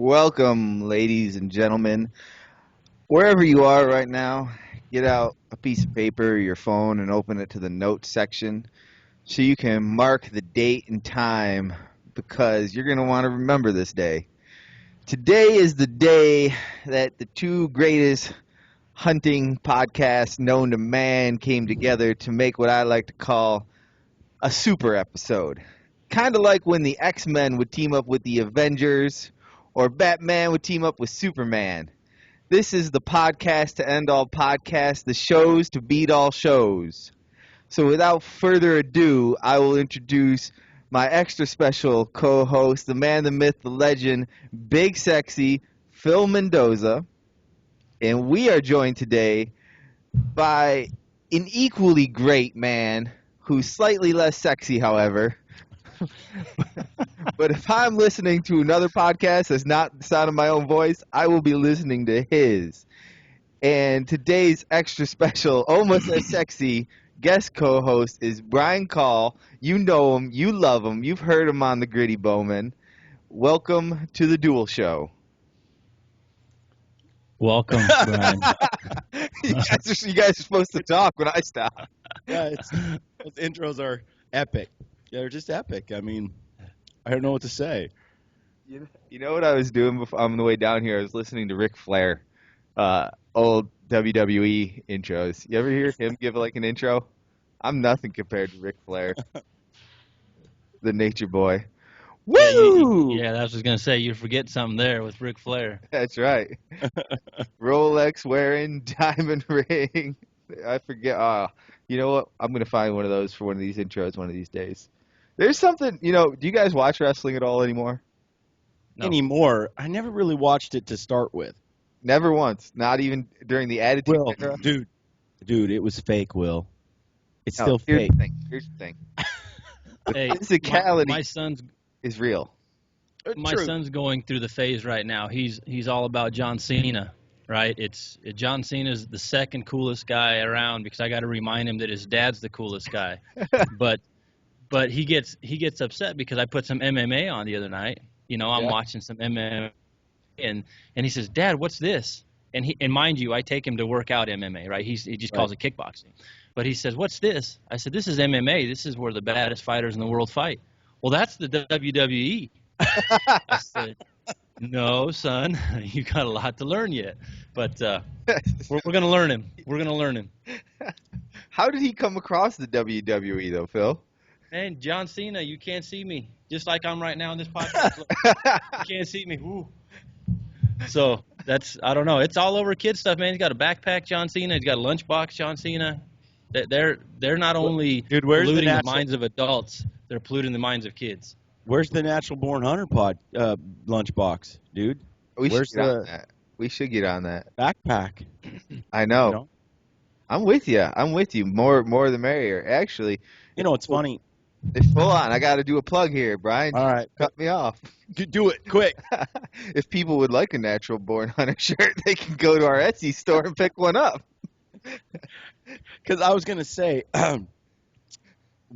Welcome, ladies and gentlemen. Wherever you are right now, get out a piece of paper or your phone and open it to the notes section so you can mark the date and time because you're going to want to remember this day. Today is the day that the two greatest hunting podcasts known to man came together to make what I like to call a super episode. Kind of like when the X-Men would team up with the Avengers or Batman would team up with Superman. This is the podcast to end all podcasts, the shows to beat all shows. So without further ado, I will introduce my extra special co-host, the man, the myth, the legend, Big Sexy, Phil Mendoza. And we are joined today by an equally great man who's slightly less sexy, however. But if I'm listening to another podcast that's not the sound of my own voice, I will be listening to his. And today's extra special, almost as sexy, guest co-host is Brian Call. You know him, you love him, you've heard him on the Gritty Bowmen. Welcome to the Duel Show. Welcome, Brian. you guys are supposed to talk when I stop. Yeah, those intros are epic. Yeah, they're just epic. I mean, I don't know what to say. You know what I was doing before, on the way down here? I was listening to Ric Flair, old WWE intros. You ever hear him give like an intro? I'm nothing compared to Ric Flair, the Nature Boy. Woo! Yeah, I was just gonna say you forget something there with Ric Flair. That's right. Rolex wearing, diamond ring. I forget. You know what? I'm gonna find one of those for one of these intros one of these days. There's something, do you guys watch wrestling at all anymore? No. Anymore, I never really watched it to start with. Never once. Not even during the Attitude Era? Dude, it was fake, Will. It's No, still fake. Here's the thing. Hey, physicality my son's is real. son's going through the phase right now. He's all about John Cena, right? John Cena's the second coolest guy around because I got to remind him that his dad's the coolest guy. But he gets upset because I put some MMA on the other night. I'm watching some MMA, and he says, "Dad, what's this?" And mind you, I take him to work out MMA, right? He just calls it kickboxing. But he says, "What's this?" I said, "This is MMA. This is where the baddest fighters in the world fight." Well, that's the WWE. I said, "No, son, you got a lot to learn yet." But we're going to learn him. We're going to learn him. How did he come across the WWE, though, Phil? Man, John Cena, you can't see me. Just like I'm right now in this podcast. You can't see me. Woo. So I don't know. It's all over kid stuff, man. He's got a backpack, John Cena. He's got a lunchbox, John Cena. They're not only polluting the minds of adults, they're polluting the minds of kids. Where's the Natural Born Hunter lunchbox, dude? We should get on that. Backpack. I know. I'm with you. More the merrier. Actually, it's funny. Hold on, I got to do a plug here, Brian. All right, cut me off. Do it quick. If people would like a Natural Born Hunter shirt, they can go to our Etsy store and pick one up. Because I was gonna say, I'm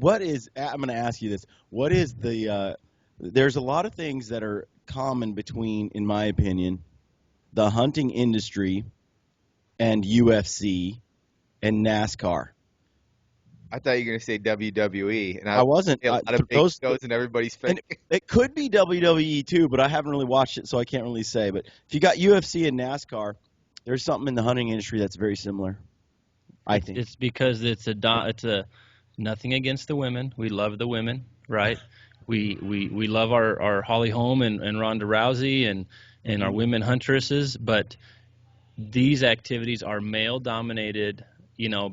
gonna ask you this. What is there's a lot of things that are common between, in my opinion, the hunting industry and UFC and NASCAR. I thought you were going to say WWE. And I wasn't. A lot of big shows in everybody's face. It could be WWE too, but I haven't really watched it, so I can't really say. But if you got UFC and NASCAR, there's something in the hunting industry that's very similar, I think. It's because it's a nothing against the women. We love the women, right? We love our Holly Holm and Ronda Rousey and our women huntresses, but these activities are male-dominated,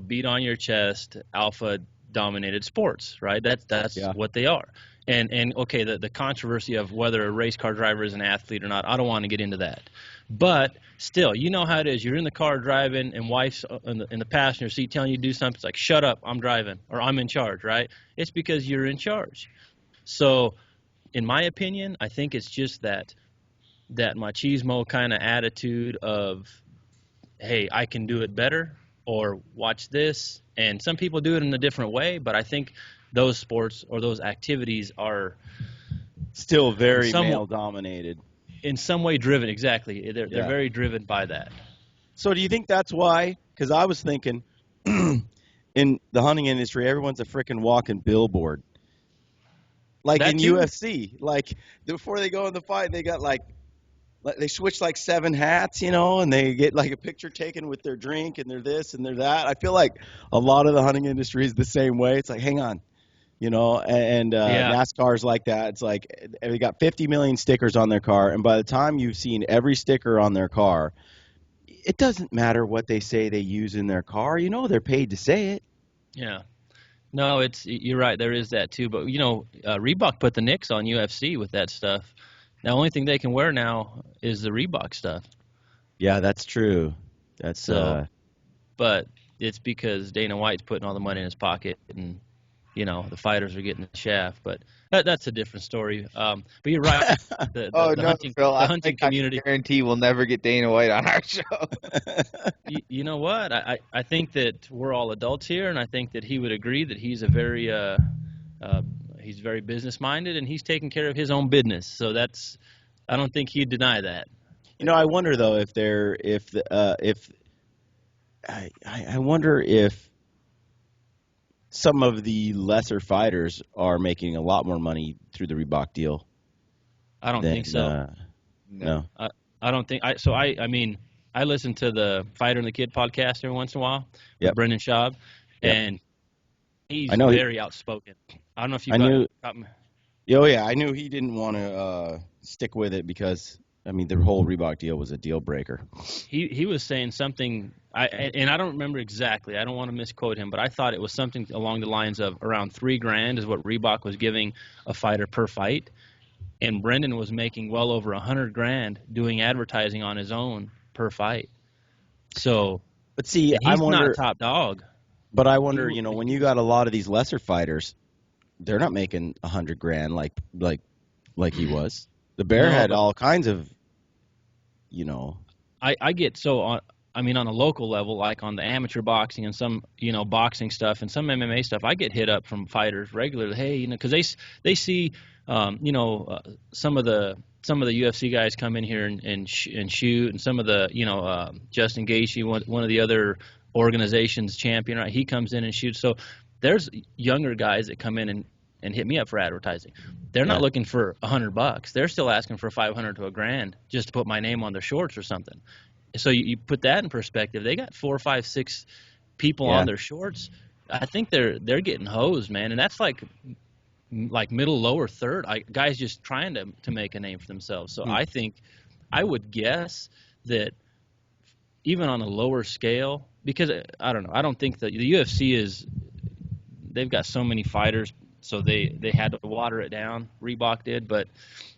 beat on your chest, alpha-dominated sports, right? That's what they are. And okay, the controversy of whether a race car driver is an athlete or not, I don't want to get into that. But still, you know how it is. You're in the car driving, and wife's in the passenger seat telling you to do something. It's like, shut up, I'm driving, or I'm in charge, right? It's because you're in charge. So, in my opinion, I think it's just that machismo kind of attitude of, hey, I can do it better, or watch this. And some people do it in a different way, but I think those sports or those activities are still very male-dominated. in some way driven. Exactly. They're Yeah. very driven by that. So do you think that's why? Because I was thinking, in the hunting industry, everyone's a freaking walking billboard. Like That in too. UFC, like before they go in the fight, they got like they switch like 7 hats, you know, and they get like a picture taken with their drink and they're this and they're that. I feel like a lot of the hunting industry is the same way. It's like, hang on, you know, and Yeah. NASCAR's like that. It's like they got 50 million stickers on their car, and by the time you've seen every sticker on their car, it doesn't matter what they say they use in their car. You know, they're paid to say it. Yeah. No, you're right. There is that too. But Reebok put the nicks on UFC with that stuff. The only thing they can wear now is the Reebok stuff. Yeah, that's true. That's So, but it's because Dana White's putting all the money in his pocket, and the fighters are getting the shaft. But that's a different story. But you're right. The Oh the no, hunting Phil! the I hunting think I can community. guarantee we'll never get Dana White on our show. You know what? I think that we're all adults here, and I think that he would agree that he's he's very business minded, and he's taking care of his own business. So I don't think he'd deny that. you know, I wonder though if I wonder if some of the lesser fighters are making a lot more money through the Reebok deal I don't than think so. no. I don't think I mean I listen to the Fighter and the Kid podcast every once in a while with Yep. Brendan Schaub, Yep. and he's I know very outspoken. I don't know if you I knew. got Oh yeah, I knew he didn't want to stick with it because I mean the whole Reebok deal was a deal breaker. he was saying something and I don't remember exactly. I don't want to misquote him, but I thought it was something along the lines of around $3,000 is what Reebok was giving a fighter per fight, and Brendan was making well over $100,000 doing advertising on his own per fight. So, But see, and I he's not wonder. top dog. But I wonder, you know, when you got a lot of these lesser fighters, they're not making $100,000 like he was. The Bear No, had but all kinds of, you know. I get so on. I mean, on a local level, like on the amateur boxing and some, boxing stuff and some MMA stuff, I get hit up from fighters regularly. Hey, because they see, some of the UFC guys come in here and shoot, and some of the, Justin Gaethje, one of the other organizations champion, right? He comes in and shoots. So there's younger guys that come in and hit me up for advertising. They're not Yeah. looking for $100. They're still asking for 500 to $1,000 just to put my name on their shorts or something. So you put that in perspective. They got 4, 5, 6 people Yeah. on their shorts. I think they're getting hosed, man, and that's like middle, lower third. Guys just trying to make a name for themselves. So I think I would guess that even on a lower scale, because I don't know, I don't think that the UFC they've got so many fighters, so they had to water it down. Reebok did, but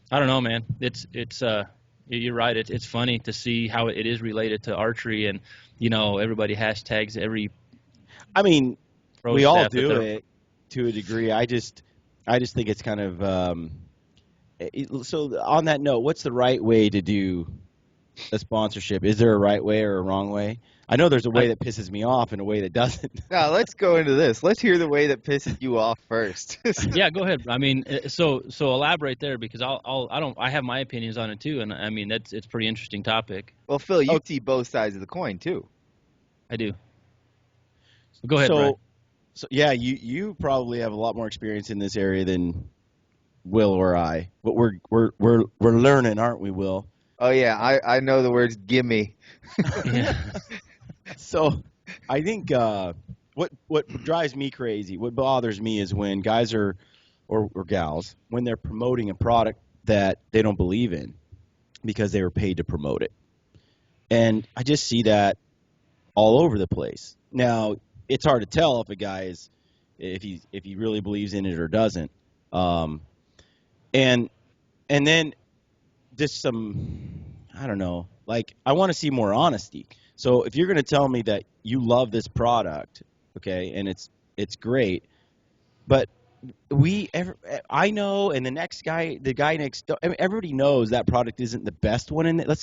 I don't know, man. It's you're right. It's funny to see how it is related to archery, and everybody hashtags every I mean, pro we all staff that do they're. it to a degree. I just think it's kind of so on that note, what's the right way to do a sponsorship? Is there a right way or a wrong way? I know there's a way that pisses me off and a way that doesn't. Now let's go into this. Let's hear the way that pisses you off first. Yeah, go ahead. I mean, so elaborate there because I have my opinions on it too, and I mean it's a pretty interesting topic. Well, Phil, you Oh. see both sides of the coin too. I do. Go ahead, Brian. So yeah, you probably have a lot more experience in this area than Will or I. But we're learning, aren't we, Will? Oh yeah, I know the words "gimme." Yeah. So I think what drives me crazy, what bothers me is when guys or gals when they're promoting a product that they don't believe in because they were paid to promote it. And I just see that all over the place. Now, it's hard to tell if a guy is if he really believes in it or doesn't. And then just some, I don't know, like I want to see more honesty. So if you're going to tell me that you love this product, okay, and it's great, but I know, and the guy next door, I mean, everybody knows that product isn't the best one in it. Let's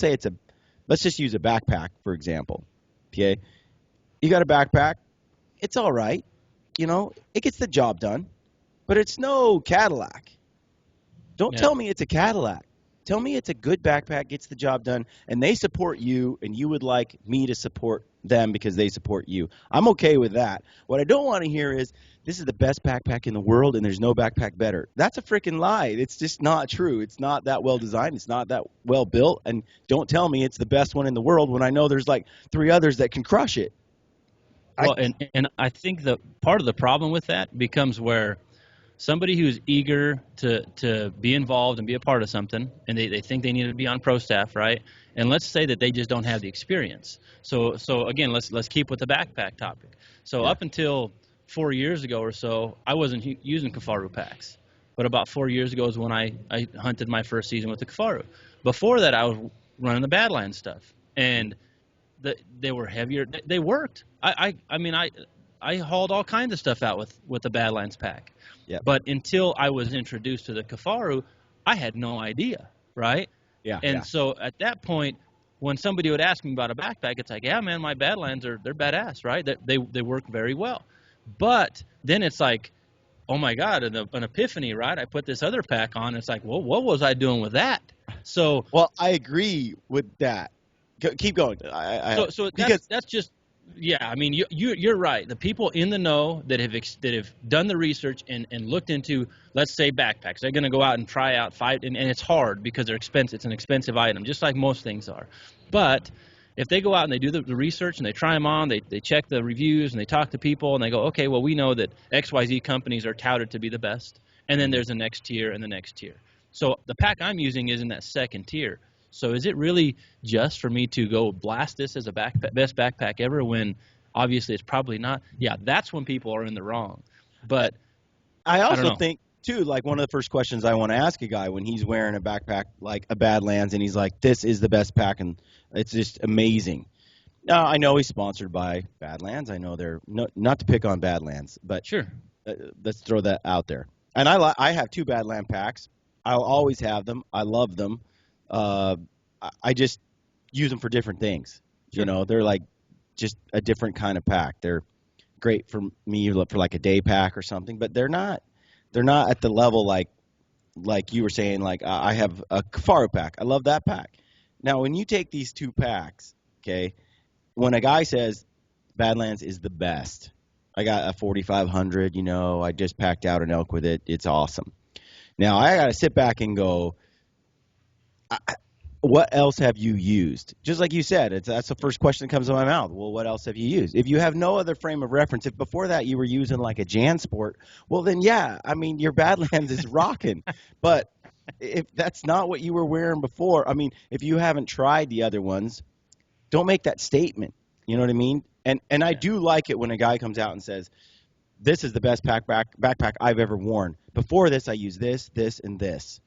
just use a backpack for example. Okay, you got a backpack, it's all right, it gets the job done, but it's no Cadillac. Don't Yeah. tell me it's a Cadillac. Tell me it's a good backpack, gets the job done, and they support you, and you would like me to support them because they support you. I'm okay with that. What I don't want to hear is this is the best backpack in the world and there's no backpack better. That's a freaking lie. It's just not true. It's not that well designed. It's not that well built. And don't tell me it's the best one in the world when I know there's like 3 others that can crush it. Well, and I think the part of the problem with that becomes where somebody who's eager to be involved and be a part of something, and they think they need to be on pro staff, right? And let's say that they just don't have the experience. So again, let's keep with the backpack topic. So Yeah. up until 4 years ago or so, I wasn't using Kafaru packs. But about 4 years ago is when I hunted my first season with the Kafaru. Before that, I was running the Badlands stuff. And they were heavier. They worked. I mean, I hauled all kinds of stuff out with the Badlands pack. Yep. But until I was introduced to the Kafaru, I had no idea, right? Yeah. And Yeah. so at that point, when somebody would ask me about a backpack, it's like, yeah, man, my Badlands they're badass, right? They work very well. But then it's like, oh my God, an epiphany, right? I put this other pack on. It's like, well, what was I doing with that? So Well, I agree with that. Keep going. So because that's just, yeah. I mean, you're right. The people in the know that have done the research and looked into, let's say, backpacks, they're going to go out and try out 5, and it's hard because they're expensive. It's an expensive item, just like most things are. But if they go out and they do the research and they try them on, they check the reviews and they talk to people and they go, okay, well, we know that XYZ companies are touted to be the best, and then there's the next tier and the next tier. So the pack I'm using is in that second tier. So is it really just for me to go blast this as a best backpack ever when obviously it's probably not? Yeah, that's when people are in the wrong. But I don't also know. think too, like one of the first questions I want to ask a guy when he's wearing a backpack like a Badlands and he's like, "This is the best pack," and it's just amazing. Now I know he's sponsored by Badlands. I know they're not to pick on Badlands, but Sure. let's throw that out there. And I have 2 Badland packs. I'll always have them. I love them. I just use them for different things. Sure. You know, they're like just a different kind of pack. They're great for me for like a day pack or something, but they're not at the level like you were saying. Like I have a Kafaru pack. I love that pack. Now, when you take these 2 packs, okay, when a guy says Badlands is the best, I got a 4500. You know, I just packed out an elk with it. It's awesome. Now I got to sit back and go, what else have you used? Just like you said, that's the first question that comes to my mouth. Well, what else have you used? If you have no other frame of reference, if before that you were using like a JanSport, well then yeah, I mean your Badlands is rocking. But if that's not what you were wearing before, I mean, if you haven't tried the other ones, don't make that statement. You know what I mean? And I do like it when a guy comes out and says, "This is the best backpack I've ever worn. Before this, I used this, this, and this."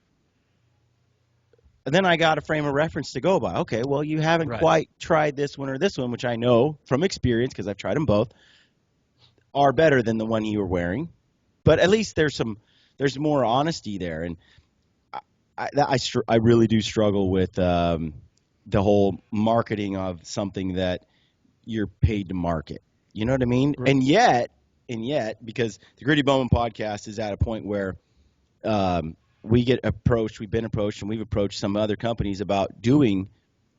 And then I got a frame of reference to go by. Okay, well, you haven't Right. quite tried this one or this one, which I know from experience because I've tried them both, are better than the one you were wearing. But at least there's more honesty there. And I really do struggle with the whole marketing of something that you're paid to market. You know what I mean? Right. And yet, because the Gritty Bowman podcast is at a point where we've been approached, and we've approached some other companies about doing,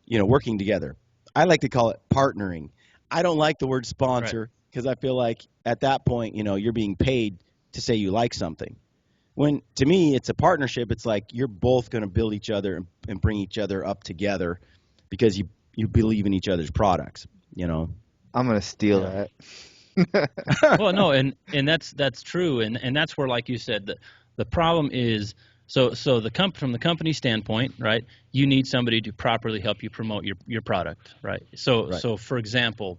working together. I like to call it partnering. I don't like the word sponsor because I feel like at that point, you're being paid to say you like something. When to me, it's a partnership. It's like you're both going to build each other and bring each other up together because you believe in each other's products. I'm gonna steal that. Well, no, and that's true, and that's where, like you said, the problem is. So from the company standpoint, right? You need somebody to properly help you promote your product, right? So for example,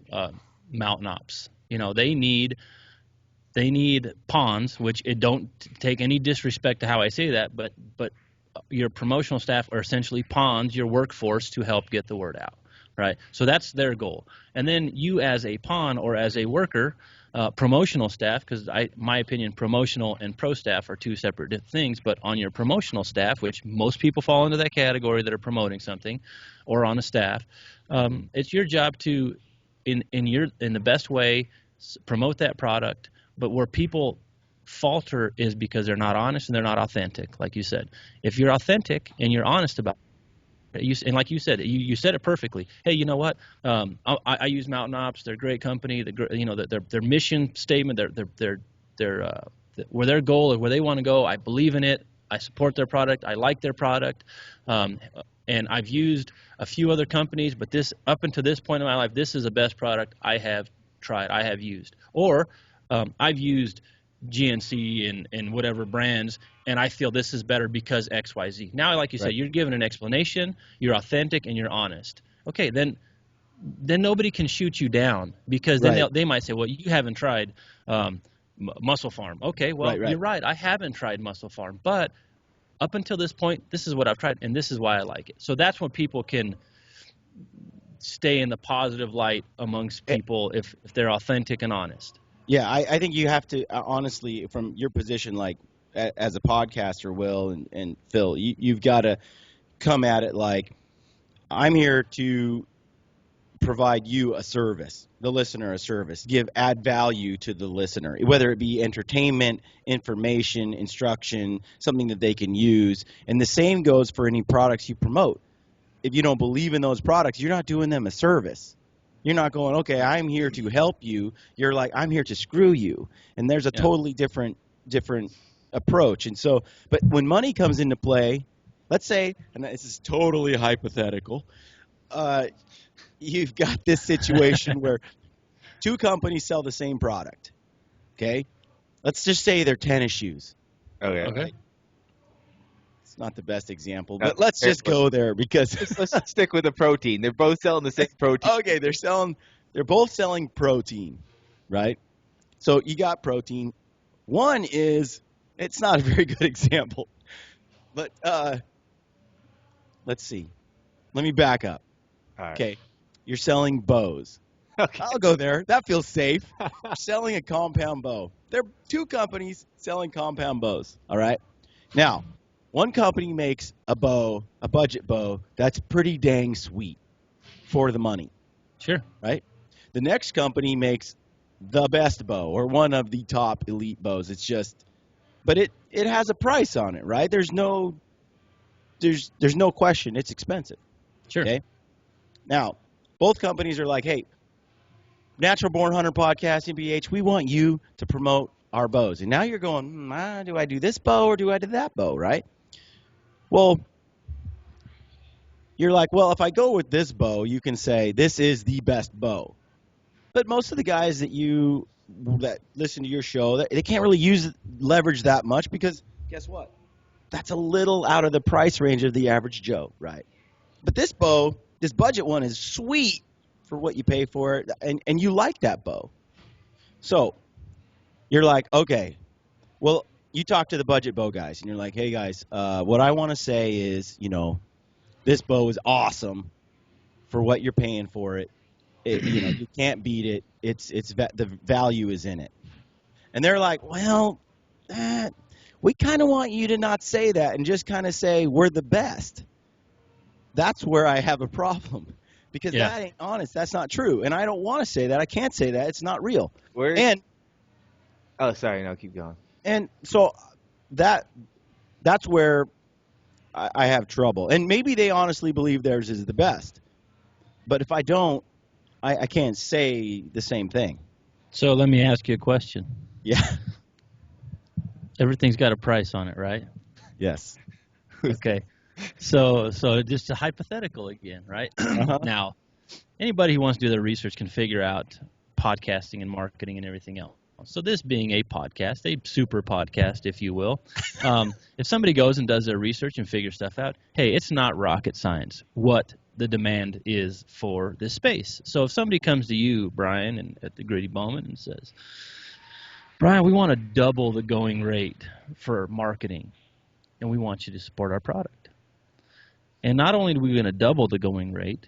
Mountain Ops, they need ponds, which it don't take any disrespect to how I say that, but your promotional staff are essentially pawns, your workforce, to help get the word out, right? So that's their goal. And then you as a pawn or as a worker, promotional staff, because my opinion, promotional and pro staff are 2 separate things, but on your promotional staff, which most people fall into that category that are promoting something, or on a staff, it's your job to, in the best way, promote that product, but where people falter is because they're not honest and they're not authentic, like you said. If you're authentic and you're honest about it, and like you said, you said it perfectly. Hey, you know what? I use Mountain Ops. They're a great company. Their mission statement, where their goal or where they want to go. I believe in it. I support their product. I like their product. And I've used a few other companies, but this up until this point in my life, this is the best product I have tried. I have used, or I've used GNC and whatever brands, and I feel this is better because X, Y, Z. Now, like you said, you're giving an explanation, you're authentic, and you're honest. Okay, then nobody can shoot you down, because then they might say, well, you haven't tried Muscle Farm. Okay, well, you're right. I haven't tried Muscle Farm, but up until this point, this is what I've tried, and this is why I like it. So that's when people can stay in the positive light amongst people if they're authentic and honest. Yeah, I think you have to, honestly, from your position, like as a podcaster, Will and Phil, you've got to come at it like, I'm here to provide you a service, the listener a service, add value to the listener, whether it be entertainment, information, instruction, something that they can use. And the same goes for any products you promote. If you don't believe in those products, you're not doing them a service. You're not going, okay, I'm here to help you. You're like, I'm here to screw you. And there's a totally different approach. And so, but when money comes into play, let's say, and this is totally hypothetical, you've got this situation where two companies sell the same product. Okay? Let's just say they're tennis shoes. Okay. It's not the best example, but let's just go there because let's stick with the protein. They're both selling the same protein. Okay, they're both selling protein, right? So you got protein. One is, it's not a very good example, but let's see. Let me back up. All right. Okay, you're selling bows. Okay. I'll go there. That feels safe. Selling a compound bow. There are two companies selling compound bows, all right? Now, one company makes a bow, a budget bow, that's pretty dang sweet for the money. Sure. Right? The next company makes the best bow or one of the top elite bows. It's just, but it has a price on it, right? There's no question. It's expensive. Sure. Okay? Now, both companies are like, hey, Natural Born Hunter Podcast, NBH, we want you to promote our bows. And now you're going, do I do this bow or do I do that bow, right? Well, you're like, well, if I go with this bow, you can say this is the best bow. But most of the guys that listen to your show, they can't really leverage that much because guess what? That's a little out of the price range of the average Joe, right? But this bow, this budget one, is sweet for what you pay for it, and you like that bow. So you're like, okay, well, you talk to the budget bow guys, and you're like, hey, guys, what I want to say is, this bow is awesome for what you're paying for it. You can't beat it. The value is in it. And they're like, well, we kind of want you to not say that and just kind of say we're the best. That's where I have a problem because that ain't honest. That's not true. And I don't want to say that. I can't say that. It's not real. Oh, sorry. No, keep going. And so that's where I have trouble. And maybe they honestly believe theirs is the best. But if I don't, I can't say the same thing. So let me ask you a question. Yeah. Everything's got a price on it, right? Yes. Okay. So just a hypothetical again, right? Uh-huh. Now, anybody who wants to do their research can figure out podcasting and marketing and everything else. So this being a podcast, a super podcast, if you will, if somebody goes and does their research and figures stuff out, hey, it's not rocket science what the demand is for this space. So if somebody comes to you, Brian, and at the Gritty Bowman and says, Brian, we want to double the going rate for marketing, and we want you to support our product. And not only are we going to double the going rate,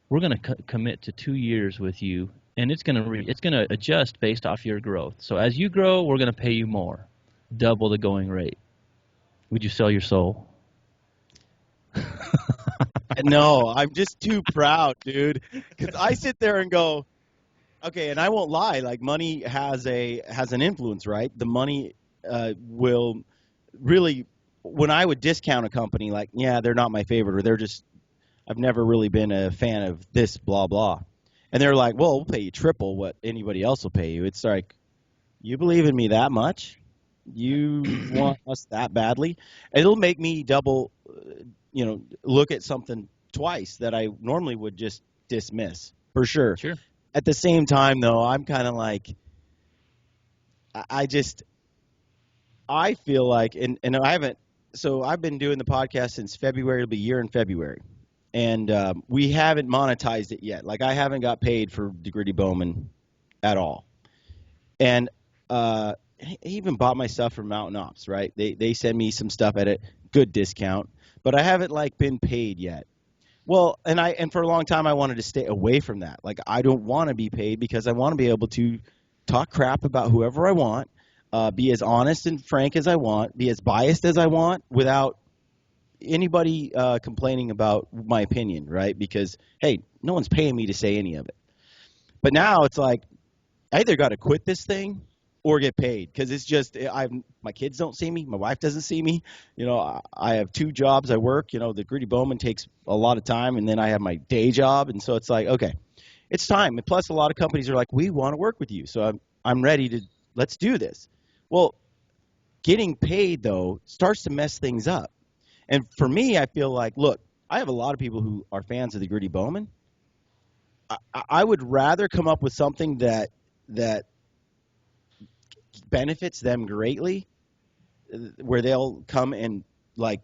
we're going to commit to 2 years with you, and it's going to adjust based off your growth. So as you grow, we're going to pay you more, double the going rate. Would you sell your soul? No, I'm just too proud, dude. Because I sit there and go, okay, and I won't lie. Like money has an influence, right? The money will really, when I would discount a company, like, yeah, they're not my favorite, or they're just, I've never really been a fan of this, blah, blah. And they're like, well, we'll pay you triple what anybody else will pay you. It's like, you believe in me that much? You want us that badly? It'll make me double, look at something twice that I normally would just dismiss, for sure. Sure. At the same time, though, I'm kind of like, I just, I feel like, and I haven't, so I've been doing the podcast since February. It'll be a year in February. And we haven't monetized it yet. Like, I haven't got paid for the Gritty Bowman at all. And I even bought my stuff from Mountain Ops, right? They send me some stuff at a good discount, but I haven't like been paid yet. Well, and for a long time I wanted to stay away from that. Like, I don't want to be paid because I want to be able to talk crap about whoever I want, be as honest and frank as I want, be as biased as I want without anybody complaining about my opinion, right? Because, hey, no one's paying me to say any of it. But now it's like, I either got to quit this thing or get paid, because it's just, my kids don't see me, my wife doesn't see me. I have two jobs. I work. The Gritty Bowman takes a lot of time, and then I have my day job, and so it's like, okay, it's time. And plus, a lot of companies are like, we want to work with you, so I'm ready to, let's do this. Well, getting paid though starts to mess things up. And for me, I feel like, look, I have a lot of people who are fans of the Gritty Bowman. I would rather come up with something that benefits them greatly, where they'll come and, like,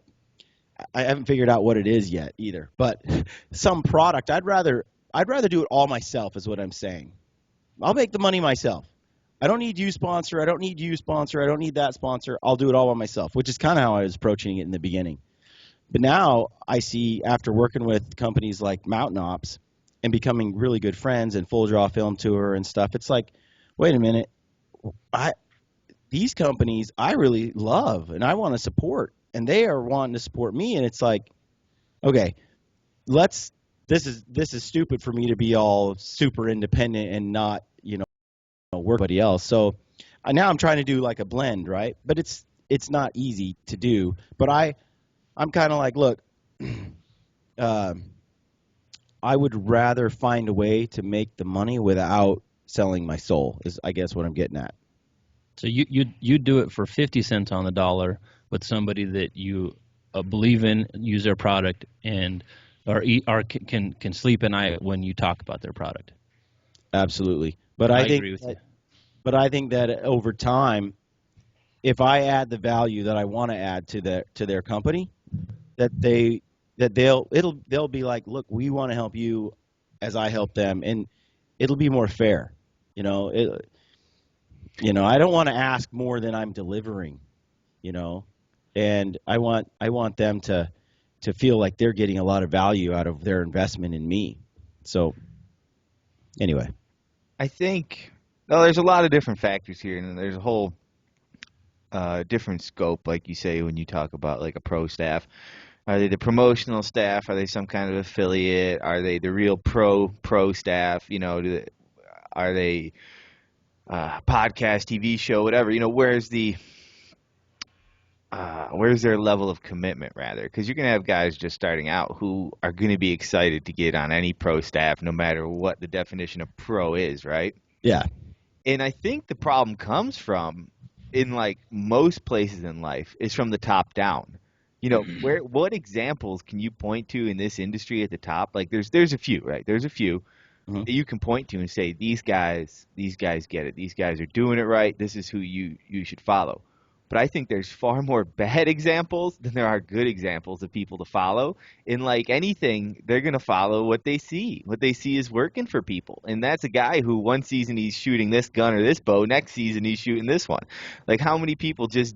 I haven't figured out what it is yet either, but some product, I'd rather do it all myself, is what I'm saying. I'll make the money myself. I don't need you sponsor. I don't need you sponsor. I don't need that sponsor. I'll do it all by myself, which is kind of how I was approaching it in the beginning. But now I see, after working with companies like Mountain Ops and becoming really good friends and Full Draw Film Tour and stuff, it's like, wait a minute, these companies I really love and I want to support, and they are wanting to support me, and it's like, okay, this is stupid for me to be all super independent and not, work with anybody else. So now I'm trying to do like a blend, right? But it's not easy to do. But I'm kind of like, look, I would rather find a way to make the money without selling my soul, is, I guess, what I'm getting at. So you do it for 50 cents on the dollar with somebody that you believe in, use their product, and or can sleep at night when you talk about their product. Absolutely. But I think agree with you. But I think that over time, if I add the value that I want to add to their company, that they'll be like, look, we want to help you as I help them, and it'll be more fair. I don't want to ask more than I'm delivering, and I want them to feel like they're getting a lot of value out of their investment in me. So anyway, I think, well, there's a lot of different factors here, and there's a whole different scope, like you say, when you talk about like a pro staff. Are they the promotional staff? Are they some kind of affiliate? Are they the real pro staff? Are they podcast, TV show, whatever? Where's their level of commitment, rather? Because you're going to have guys just starting out who are going to be excited to get on any pro staff, no matter what the definition of pro is, right? yeah. And I think the problem comes from, in like most places in life, is from the top down. What examples can you point to in this industry at the top? Like there's a few, right? There's a few Mm-hmm. that you can point to and say, these guys get it. These guys are doing it right. This is who you should follow. But I think there's far more bad examples than there are good examples of people to follow. In like anything, they're going to follow what they see. What they see is working for people. And that's a guy who one season he's shooting this gun or this bow, next season he's shooting this one. Like, how many people just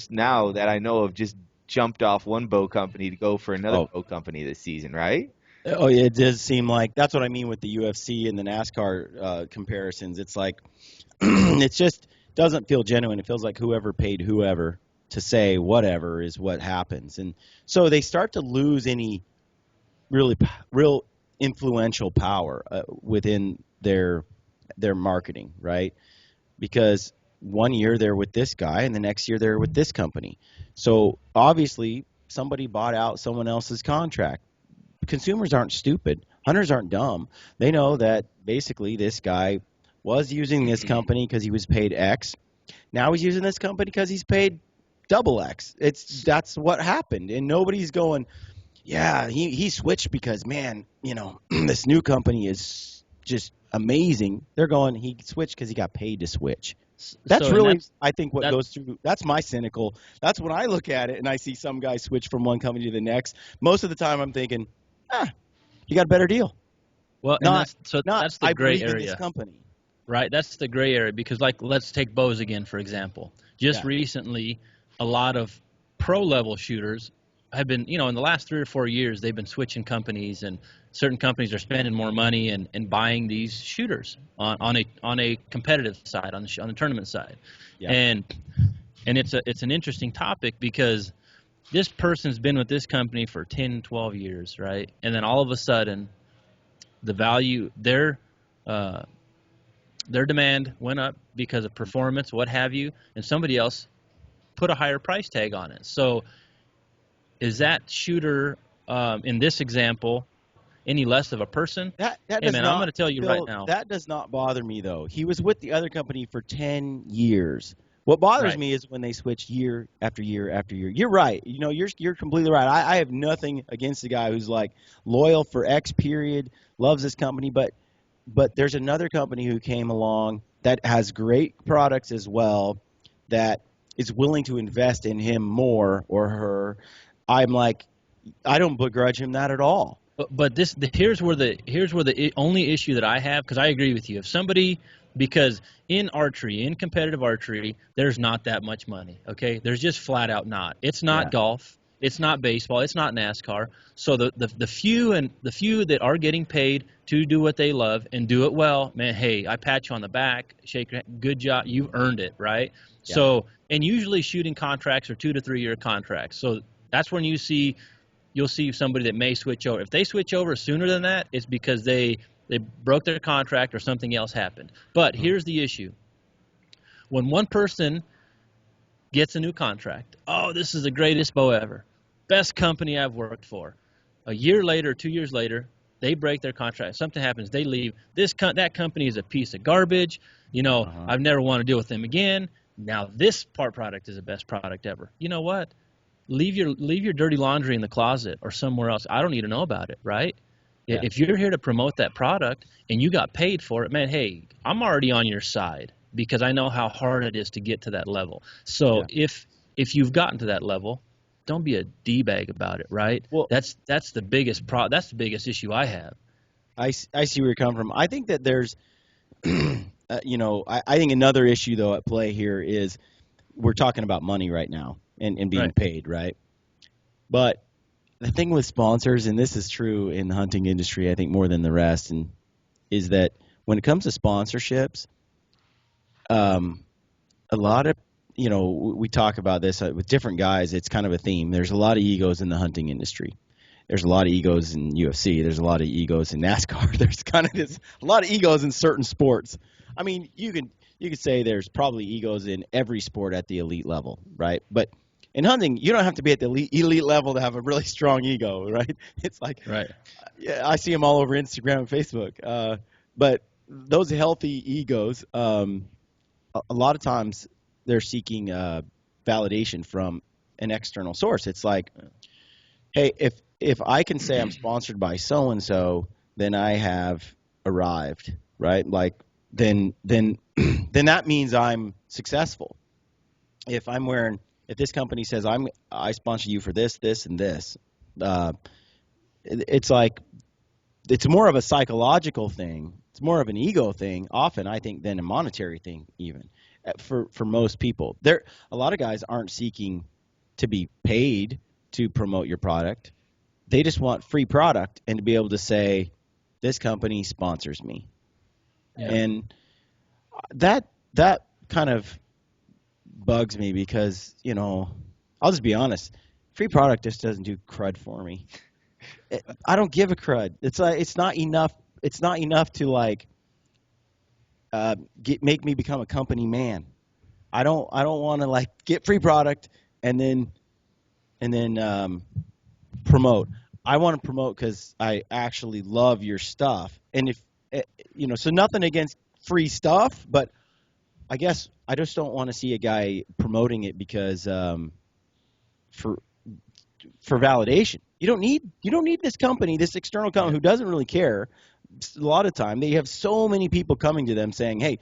now that I know of just jumped off one bow company to go for another bow company this season, right? Oh, yeah, it does seem like that's what I mean with the UFC and the NASCAR comparisons. It's like it just doesn't feel genuine. It feels like whoever paid whoever to say whatever is what happens, and so they start to lose any real influential power within their marketing, right? Because one year they're with this guy and the next year they're with this company. So obviously somebody bought out someone else's contract. Consumers aren't stupid. Hunters aren't dumb. They know that basically this guy was using this company because he was paid X. Now he's using this company because he's paid double X. That's what happened, and nobody's going, yeah, he switched because, man, this new company is just amazing. They're going, he switched because he got paid to switch. That's So, and really, I think, what that goes through. That's my cynical. That's when I look at it and I see some guy switch from one company to the next. Most of the time, I'm thinking, you got a better deal. well, and Not, not. that's the I gray believe in this area. company. Right, that's the gray area because, like, let's take bows again, for example. Just Yeah. recently, a lot of pro-level shooters have been, in the last 3 or 4 years, they've been switching companies, and certain companies are spending more money and buying these shooters on a competitive side, on the tournament side, Yeah. and it's an interesting topic because this person's been with this company for 10, 12 years, right? And then all of a sudden, the value uh, their demand went up because of performance, what have you, and somebody else put a higher price tag on it. So is that shooter, in this example, any less of a person? That Hey, does man, I'm not, going to tell you right Phil. now. That does not bother me though. He was with the other company for 10 years. What bothers Right. me is when they switch year after year after year. You're right. You're completely right. I have nothing against the guy who's like loyal for X period, loves this company, but there's another company who came along that has great products as well, that is willing to invest in him more or her. I'm like, I don't begrudge him that at all. But here's where the only issue that I have, because I agree with you. If somebody, because in archery, in competitive archery, there's not that much money. Okay, there's just flat out not. It's not Yeah. golf. It's not baseball. It's not NASCAR. So the few that are getting paid to do what they love and do it well, man. Hey, I pat you on the back, shake your hand, good job. You've earned it, right? Yeah. So, and usually shooting contracts are 2 to 3 year contracts. So that's when you'll see somebody that may switch over. If they switch over sooner than that, it's because they broke their contract or something else happened. But here's the issue. When one person gets a new contract, oh, this is the greatest bow ever, best company I've worked for. A year later, 2 years later, they break their contract. Something happens. They leave. That company is a piece of garbage. I've never want to deal with them again. Now this product is the best product ever. You know what? Leave your dirty laundry in the closet or somewhere else. I don't need to know about it, right? Yeah. If you're here to promote that product and you got paid for it, man, hey, I'm already on your side because I know how hard it is to get to that level. So if you've gotten to that level, don't be a d-bag about it, right? Well, That's the biggest that's the biggest issue I have. I see where you're coming from. I think that there's, I think another issue though at play here is we're talking about money right now and being Right. paid, right? But the thing with sponsors, and this is true in the hunting industry, I think more than the rest, and is that when it comes to sponsorships, a lot of we talk about this with different guys. It's kind of a theme. There's a lot of egos in the hunting industry. There's a lot of egos in UFC. There's a lot of egos in NASCAR. There's kind of a lot of egos in certain sports. I mean, you could say there's probably egos in every sport at the elite level, right? But in hunting, you don't have to be at the elite level to have a really strong ego, right? It's like, Right. yeah, I see them all over Instagram and Facebook. But those healthy egos, a lot of times they're seeking validation from an external source. It's like, hey, if I can say I'm sponsored by so and so, then I have arrived, right? Like then then that means I'm successful. If this company says I sponsor you for this, this, and this, it's like it's more of a psychological thing. It's more of an ego thing, often I think, than a monetary thing, even for most people. A lot of guys aren't seeking to be paid to promote your product. They just want free product and to be able to say, this company sponsors me. Yeah. And that kind of bugs me because, I'll just be honest, free product just doesn't do crud for me. I don't give a crud. It's like it's not enough to like make me become a company man. I don't want to like get free product and then promote. I want to promote because I actually love your stuff. And if so nothing against free stuff, but I guess I just don't want to see a guy promoting it because for validation. You don't need this company, this external company who doesn't really care. A lot of time they have so many people coming to them saying, "Hey,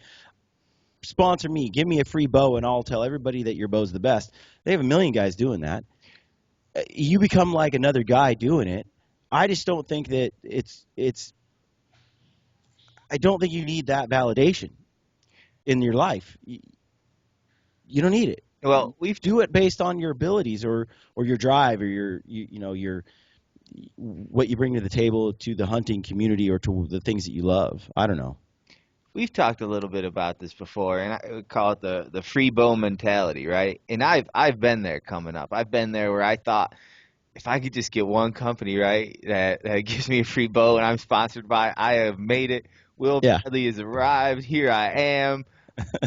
sponsor me, give me a free bow, and I'll tell everybody that your bow's the best." They have a million guys doing that. You become like another guy doing it. I just don't think that it's. I don't think you need that validation in your life. You don't need it. Well, we've Do it based on your abilities or your drive or your what you bring to the table to the hunting community or to the things that you love. I don't know. we've talked a little bit about this before, and I would call it the free bow mentality, right? And I've been there coming up. I've been there where I thought if I could just get one company, right, that gives me a free bow and I'm sponsored by, I have made it. Will Yeah. Bradley has arrived. Here I am.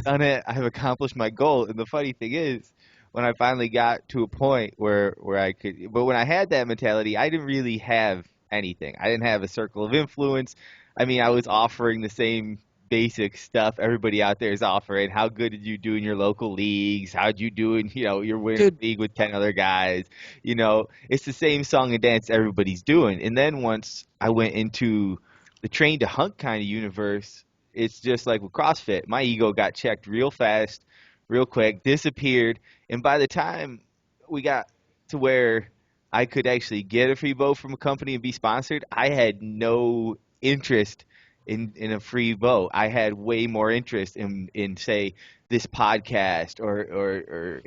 Done it. I've accomplished my goal. And the funny thing is, when I finally got to a point where I could, but when I had that mentality, I didn't really have anything. I didn't have a circle of influence. I mean, I was offering the same basic stuff everybody out there is offering. How good did you do in your local leagues? How'd you do in, you're winning Dude, a league with 10 other guys? It's the same song and dance everybody's doing. And then once I went into the train to hunt kind of universe, it's just like with CrossFit. My ego got checked real fast, real quick, disappeared, and by the time we got to where I could actually get a free bow from a company and be sponsored, I had no interest in a free bow. I had way more interest in say this podcast or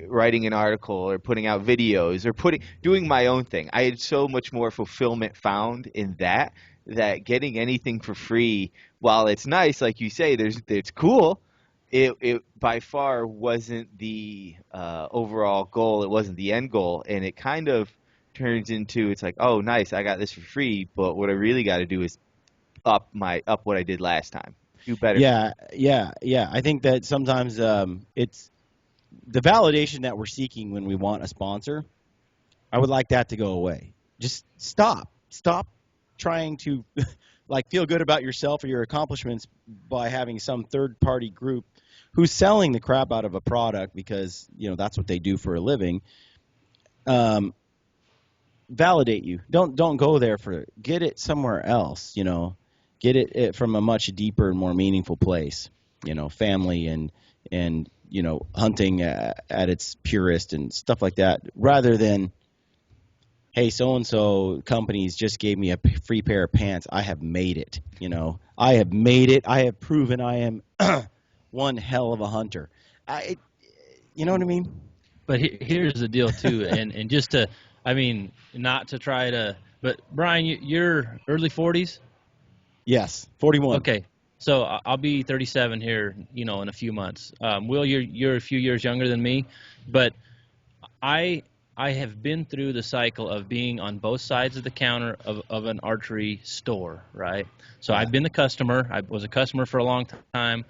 writing an article or putting out videos or doing my own thing. I had so much more fulfillment found in that getting anything for free, while it's nice, like you say, it's cool. It by far wasn't the overall goal. It wasn't the end goal, and it kind of turns into it's like, oh, nice, I got this for free. But what I really got to do is up what I did last time. Do better. yeah. I think that sometimes it's the validation that we're seeking when we want a sponsor. I would like that to go away. Just stop trying to like feel good about yourself or your accomplishments by having some third party group who's selling the crap out of a product because that's what they do for a living. Validate you. Don't go there for it. Get it somewhere else. Get it from a much deeper and more meaningful place. Family and hunting at its purest and stuff like that, rather than, hey, so and so companies just gave me a free pair of pants. I have made it. I have made it. I have proven I am one hell of a hunter. You know what I mean? But here's the deal too, and just to, I mean, not to try to, but Brian, you're early 40s. Yes, 41. Okay, so I'll be 37 here, in a few months. Will, you're a few years younger than me, but I have been through the cycle of being on both sides of the counter of an archery store, right? So Yeah. I've been the customer. I was a customer for a long time,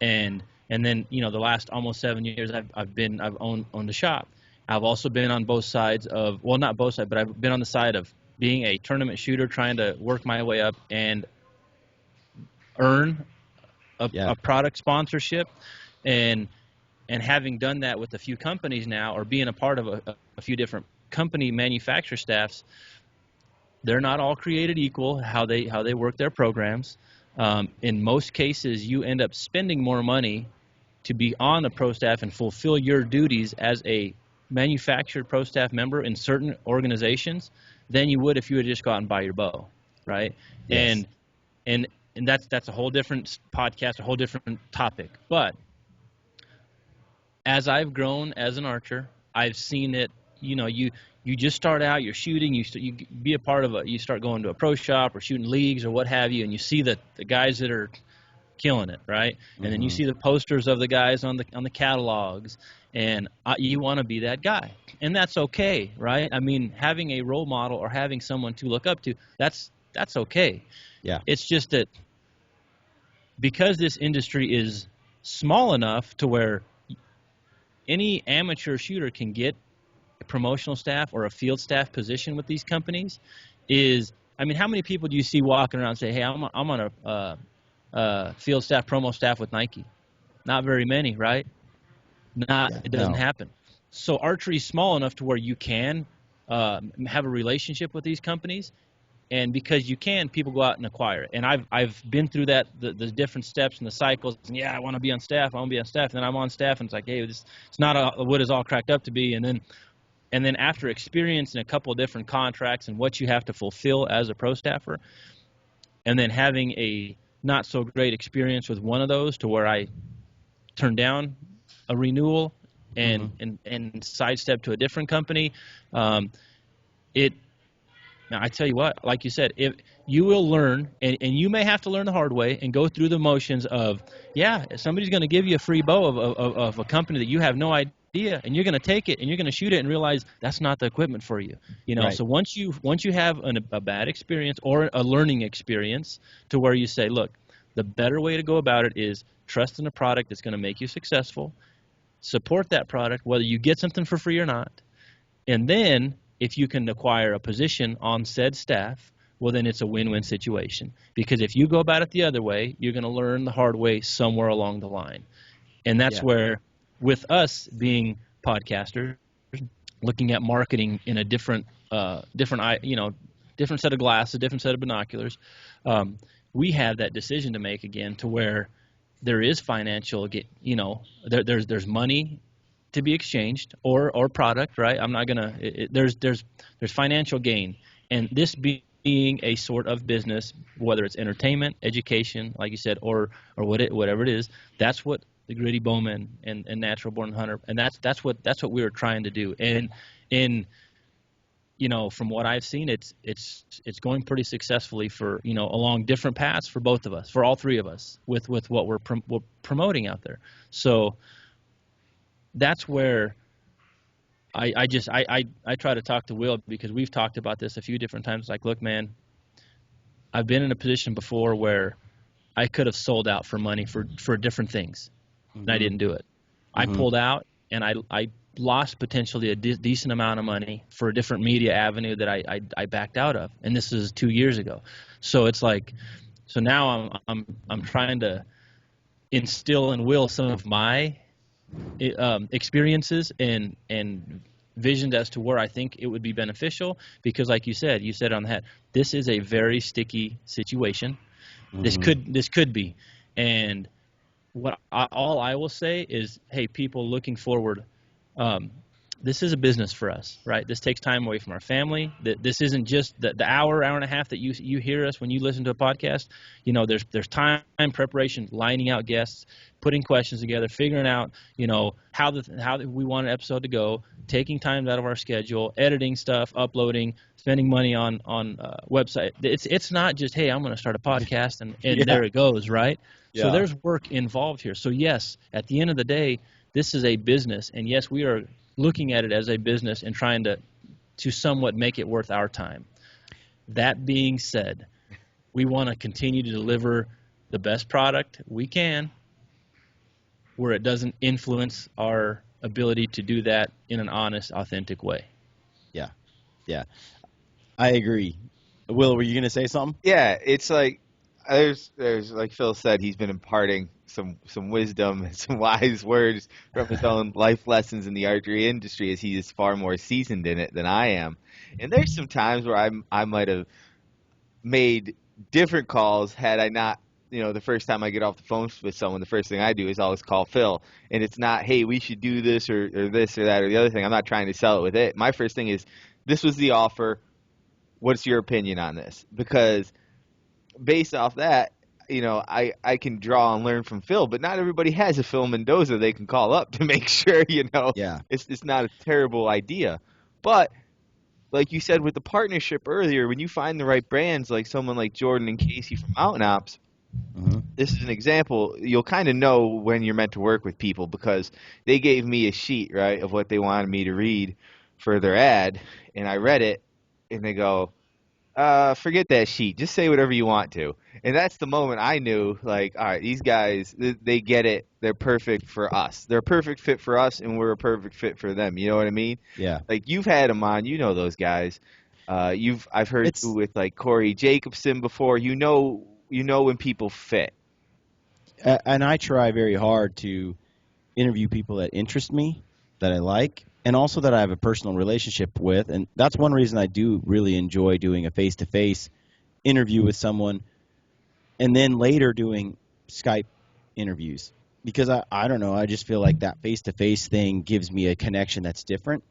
and then the last almost 7 years I've owned a shop. I've also been on both sides of, well, not both sides, but I've been on the side of being a tournament shooter, trying to work my way up and earn a product sponsorship, and having done that with a few companies now, or being a part of a few different company manufacturer staffs, they're not all created equal how they work their programs. In most cases, you end up spending more money to be on the pro staff and fulfill your duties as a manufactured pro staff member in certain organizations than you would if you would just go out and buy your bow, right? Yes. And that's a whole different podcast, a whole different topic. But as I've grown as an archer, I've seen it. You just start out, you're shooting, you be a part of you start going to a pro shop or shooting leagues or what have you, and you see the guys that are killing it, right? And then you see the posters of the guys on the catalogs, and you want to be that guy, and that's okay, right? I mean, having a role model or having someone to look up to, that's okay. Yeah. It's just that because this industry is small enough to where any amateur shooter can get a promotional staff or a field staff position with these companies. I mean, how many people do you see walking around and say, hey, I'm on a field staff, promo staff with Nike? Not very many, right? Yeah. It doesn't No. happen. So archery is small enough to where you can have a relationship with these companies, and because you can, people go out and acquire it. And I've been through that, the different steps and the cycles. And yeah, I want to be on staff. I want to be on staff. And then I'm on staff, and it's like, hey, it's not what it's all cracked up to be. And then after experiencing a couple of different contracts and what you have to fulfill as a pro staffer, and then having a not so great experience with one of those to where I turned down a renewal and Mm-hmm. and sidestep to a different company, it now, I tell you what, like you said, if you will learn, and you may have to learn the hard way and go through the motions of, yeah, somebody's going to give you a free bow of a company that you have no idea, and you're going to take it and you're going to shoot it and realize that's not the equipment for you. Right. So once you have a bad experience or a learning experience to where you say, look, the better way to go about it is trust in a product that's going to make you successful, support that product, whether you get something for free or not, and then if you can acquire a position on said staff, well, then it's a win-win situation. Because if you go about it the other way, you're going to learn the hard way somewhere along the line. And that's Yeah. where, with us being podcasters, looking at marketing in a different set of glasses, different set of binoculars, we have that decision to make again to where there is financial, there's money to be exchanged or product, right? I'm not gonna. There's financial gain, and this being a sort of business, whether it's entertainment, education, like you said, or whatever it is, that's what the gritty bowman and natural born hunter, and that's what we were trying to do. And in from what I've seen, it's going pretty successfully for along different paths for both of us, for all three of us, with what we're promoting out there. So that's where I try to talk to Will, because we've talked about this a few different times. Like, look, man, I've been in a position before where I could have sold out for money for different things, and I Mm-hmm. didn't do it. I Mm-hmm. pulled out, and I lost potentially a decent amount of money for a different media avenue that I backed out of, and this is 2 years ago. So it's like, so now I'm trying to instill in Will some of my experiences and visions as to where I think it would be beneficial, because like you said on the head, this is a very sticky situation. Mm-hmm. This could be, and all I will say is, hey, people looking forward, um, this is a business for us, right? This takes time away from our family. This isn't just the hour and a half that you hear us when you listen to a podcast. There's time, preparation, lining out guests, putting questions together, figuring out how we want an episode to go, taking time out of our schedule, editing stuff, uploading, spending money on website. It's not just, hey, I'm going to start a podcast and Yeah. there it goes, right? So Yeah. there's work involved here. So yes, at the end of the day, this is a business, and yes, we are looking at it as a business and trying to somewhat make it worth our time. That being said, we want to continue to deliver the best product we can, where it doesn't influence our ability to do that in an honest, authentic way. Yeah. Yeah. I agree. Will, were you going to say something? Yeah, it's like there's like Phil said, he's been imparting some wisdom and some wise words from his own life lessons in the archery industry, as he is far more seasoned in it than I am. And there's some times where I might have made different calls had I not, the first time I get off the phone with someone, the first thing I do is always call Phil. And it's not, hey, we should do this or this or that or the other thing. I'm not trying to sell it with it. My first thing is, this was the offer. What's your opinion on this? Because based off that, I can draw and learn from Phil, but not everybody has a Phil Mendoza they can call up to make sure, Yeah. it's not a terrible idea. But like you said with the partnership earlier, when you find the right brands, like someone like Jordan and Casey from Mountain Ops, Mm-hmm. this is an example. You'll kind of know when you're meant to work with people, because they gave me a sheet, right, of what they wanted me to read for their ad, and I read it, and they go, forget that sheet. Just say whatever you want to. And that's the moment I knew, like, all right, these guys, they get it. They're perfect for us. They're a perfect fit for us, and we're a perfect fit for them. You know what I mean? Yeah. Like, you've had them on. You know those guys. I've heard you It's with like Corey Jacobson before. You know when people fit. and I try very hard to interview people that interest me, that I like, and also that I have a personal relationship with. And that's one reason I do really enjoy doing a face-to-face interview with someone and then later doing Skype interviews. Because I don't know, I just feel like that face-to-face thing gives me a connection that's different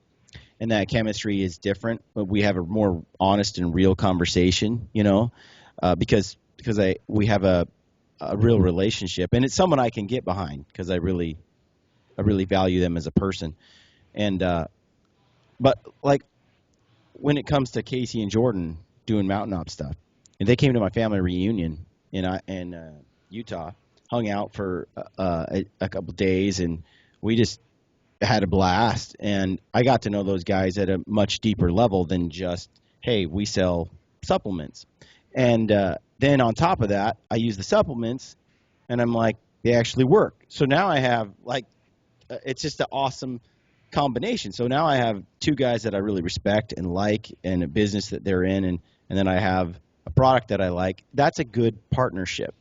and that chemistry is different, but we have a more honest and real conversation, because we have a real relationship, and it's someone I can get behind because I really value them as a person. And but like when it comes to Casey and Jordan doing mountain op stuff, and they came to my family reunion in Utah, hung out for a couple days, and we just had a blast. And I got to know those guys at a much deeper level than just, hey, we sell supplements. And then on top of that, I use the supplements, and I'm like, they actually work. So now I have like it's just an awesome combination. So now I have two guys that I really respect and like, and a business that they're in, and then I have a product that I like. That's a good partnership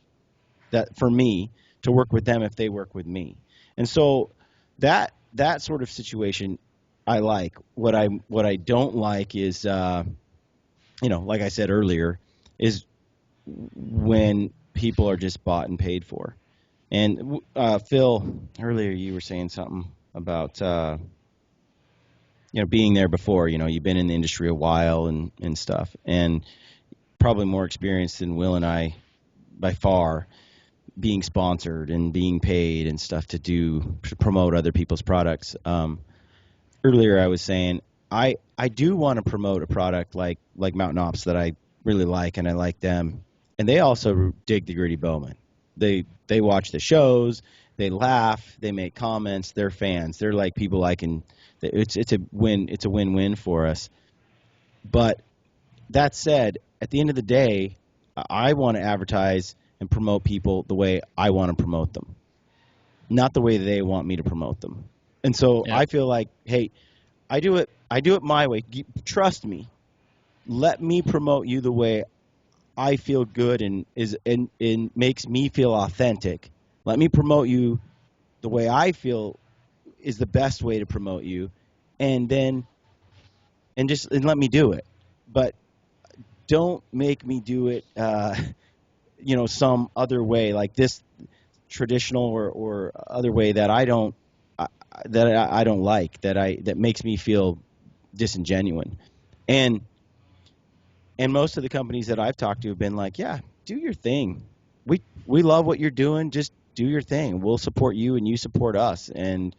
that for me to work with them if they work with me. And so that sort of situation I like. What I don't like is like I said earlier, is when people are just bought and paid for. And Phil, earlier you were saying something about being there before. You've been in the industry a while and stuff, and probably more experienced than Will and I by far, being sponsored and being paid and stuff to promote other people's products. Earlier I was saying I do want to promote a product like Mountain Ops that I really like, and I like them, and they also dig the Gritty Bowman. They watch the shows, they laugh, they make comments, they're fans. They're like people I can. It's a win-win for us. But that said, at the end of the day, I want to advertise and promote people the way I want to promote them, not the way they want me to promote them. And so Yeah. I feel like, hey, I do it my way. Trust me. Let me promote you the way I feel good and makes me feel authentic. Let me promote you the way I feel is the best way to promote you, and then and let me do it. But don't make me do it some other way, like this traditional or other way that I don't like, that makes me feel disingenuine. And most of the companies that I've talked to have been like, yeah, do your thing. We love what you're doing. Just do your thing. We'll support you and you support us. And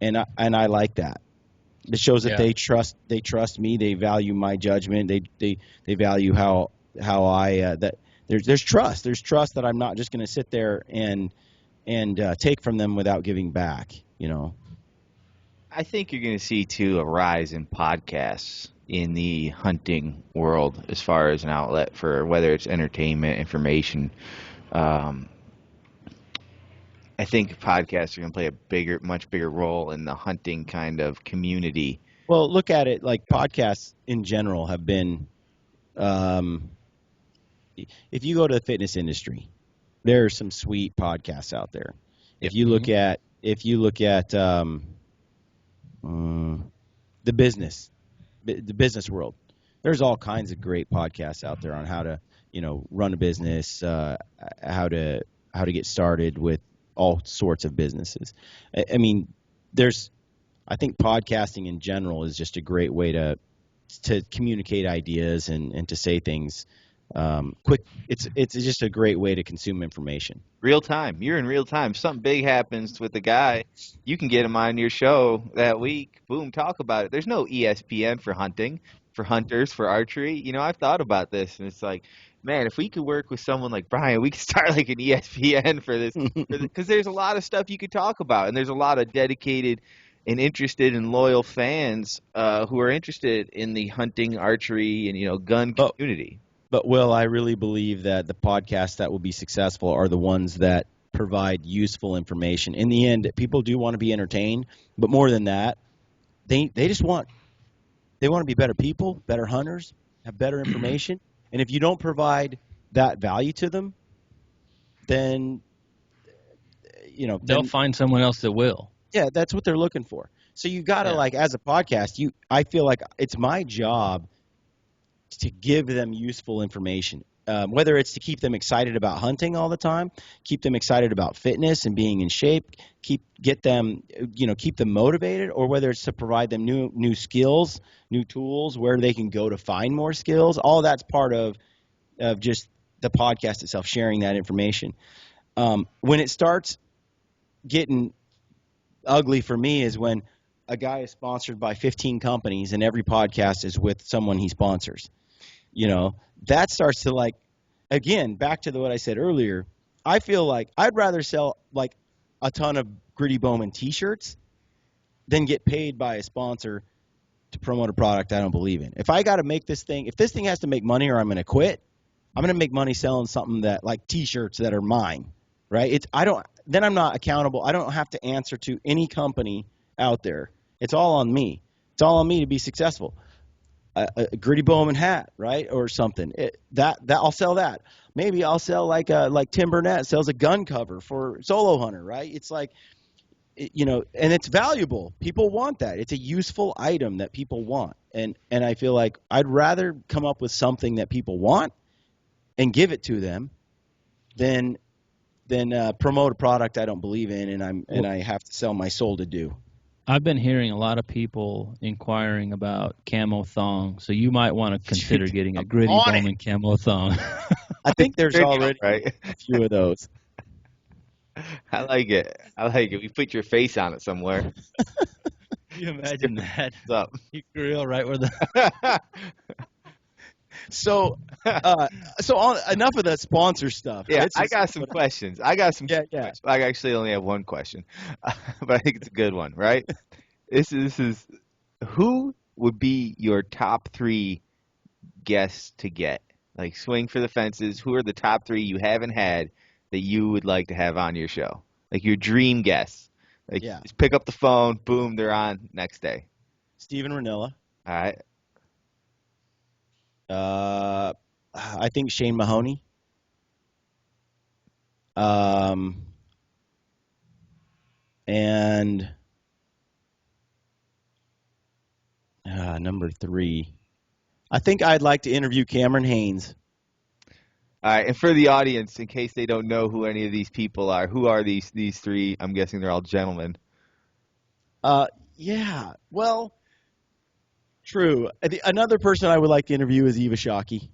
I like that. It shows that Yeah. they trust me. They value my judgment. They value how I that there's trust. There's trust that I'm not just going to sit there and take from them without giving back. I think you're going to see too a rise in podcasts in the hunting world as far as an outlet for whether it's entertainment, information. Um, I think podcasts are going to play much bigger role in the hunting kind of community. Well, look at it like podcasts in general have been. Um, if you go to the fitness industry, there are some sweet podcasts out there. Yep. If you look at the business world, there's all kinds of great podcasts out there on how to run a business, how to get started with all sorts of businesses. I mean, I think podcasting in general is just a great way to communicate ideas and to say things quick. It's just a great way to consume information. Real time. You're in real time. Something big happens with the guy. You can get him on your show that week. Boom, talk about it. There's no ESPN for hunting, for hunters, for archery. I've thought about this, and it's like, man, if we could work with someone like Brian, we could start like an ESPN for this, because there's a lot of stuff you could talk about, and there's a lot of dedicated and interested and loyal fans who are interested in the hunting, archery, and gun But community. but Will, I really believe that the podcasts that will be successful are the ones that provide useful information. In the end, people do want to be entertained, but more than that, they just want to be better people, better hunters, have better information. And if you don't provide that value to them, then They'll find someone else that will. yeah, that's what they're looking for. So you got to Yeah. like as a podcast, I feel like it's my job to give them useful information. Whether it's to keep them excited about hunting all the time, keep them excited about fitness and being in shape, keep them motivated, or whether it's to provide them new skills, new tools, where they can go to find more skills. All that's part of just the podcast itself, sharing that information. When it starts getting ugly for me is when a guy is sponsored by 15 companies and every podcast is with someone he sponsors. That starts to again, back to what I said earlier. I feel like I'd rather sell like a ton of Gritty Bowman t-shirts than get paid by a sponsor to promote a product I don't believe in. If I got to make this thing, if this thing has to make money or I'm going to quit, I'm going to make money selling something that like t-shirts that are mine, right? Then I'm not accountable. I don't have to answer to any company out there. It's all on me. It's all on me to be successful. A Gritty Bowman hat, right, or something. That I'll sell that. Maybe I'll sell like Tim Burnett sells a gun cover for Solo Hunter, right? It's like, and it's valuable. People want that. It's a useful item that people want, and I feel like I'd rather come up with something that people want and give it to them than promote a product I don't believe in and I have to sell my soul to do. I've been hearing a lot of people inquiring about camo thong, so you might want to consider getting a Gritty Bowman camo thong. I think there's already right? a few of those. I like it. We put your face on it somewhere. Can you imagine that? What's up? You grill right where the So on enough of the sponsor stuff. Yeah, Let's I just- got some questions. I got some. Yeah. questions. I actually only have one question, but I think it's a good one, right? This is who would be your top 3 guests to get? Like swing for the fences. Who are the top 3 you haven't had that you would like to have on your show? Like your dream guests. Like Yeah. just pick up the phone, boom, they're on next day. Steven Ranella. All right. I think Shane Mahoney. And number 3. I think I'd like to interview Cameron Haynes. All right, and for the audience, in case they don't know who any of these people are, who are these 3? I'm guessing they're all gentlemen. Yeah. Well, true. Another person I would like to interview is Eva Shockey.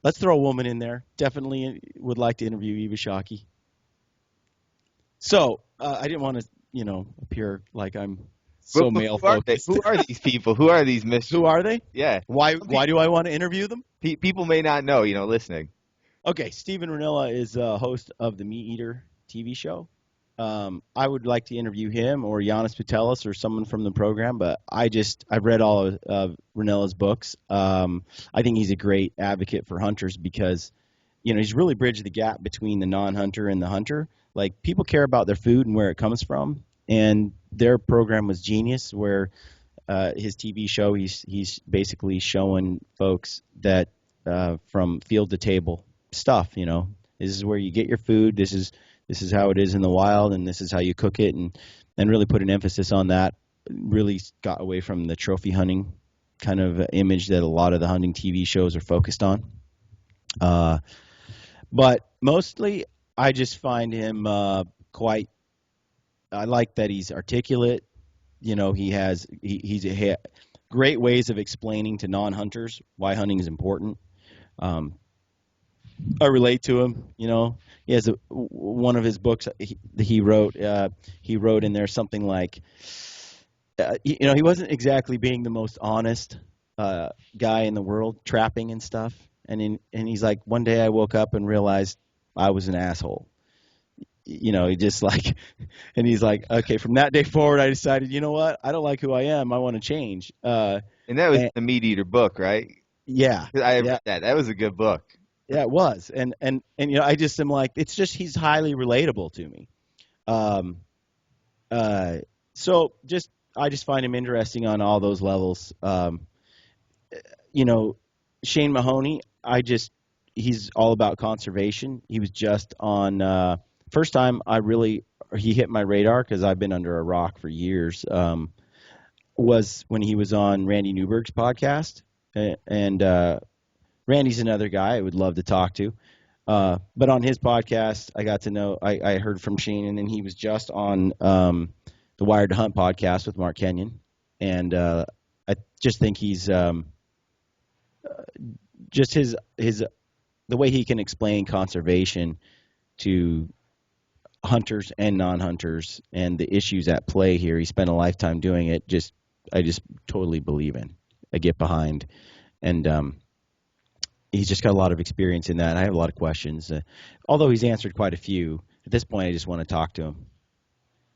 Let's throw a woman in there. Definitely would like to interview Eva Shockey. So I didn't want to, appear like I'm so male focused. Who are these people? Who are these mysteries? Who are they? Yeah. Why do I want to interview them? People may not know, listening. Okay, Steven Ranella is a host of the Meat Eater TV show. I would like to interview him or Giannis Putelis or someone from the program, but I've read all of Ranella's books. I think he's a great advocate for hunters because, he's really bridged the gap between the non-hunter and the hunter. Like, people care about their food and where it comes from, and their program was genius where his TV show, he's basically showing folks that from field to table stuff, this is where you get your food, this is how it is in the wild, and this is how you cook it, and really put an emphasis on that. Really got away from the trophy hunting kind of image that a lot of the hunting TV shows are focused on. But mostly, I just find him quite. I like that he's articulate. He's great ways of explaining to non-hunters why hunting is important. I relate to him. He has one of his books he wrote. He wrote in there something like, he wasn't exactly being the most honest guy in the world, trapping and stuff. And he's like, one day I woke up and realized I was an asshole. he just like, and he's like, okay, from that day forward, I decided, you know what, I don't like who I am. I want to change. And that was And the Meat Eater book, right? yeah, 'Cause I yeah, read that. That was a good book. yeah, it was. And I just am like, it's just he's highly relatable to me. Um, uh, so just I just find him interesting on all those levels. You know, Shane Mahoney, he's all about conservation. He was just on first time he hit my radar because I've been under a rock for years. Was when he was on Randy Newberg's podcast, and Randy's another guy I would love to talk to. But on his podcast, I got to know I heard from Shane, and then he was just on the Wired to Hunt podcast with Mark Kenyon, and I just think he's just his the way he can explain conservation to hunters and non-hunters and the issues at play here. He spent a lifetime doing it. I just totally believe in. I get behind, and he's just got a lot of experience in that. I have a lot of questions, although he's answered quite a few. At this point, I just want to talk to him.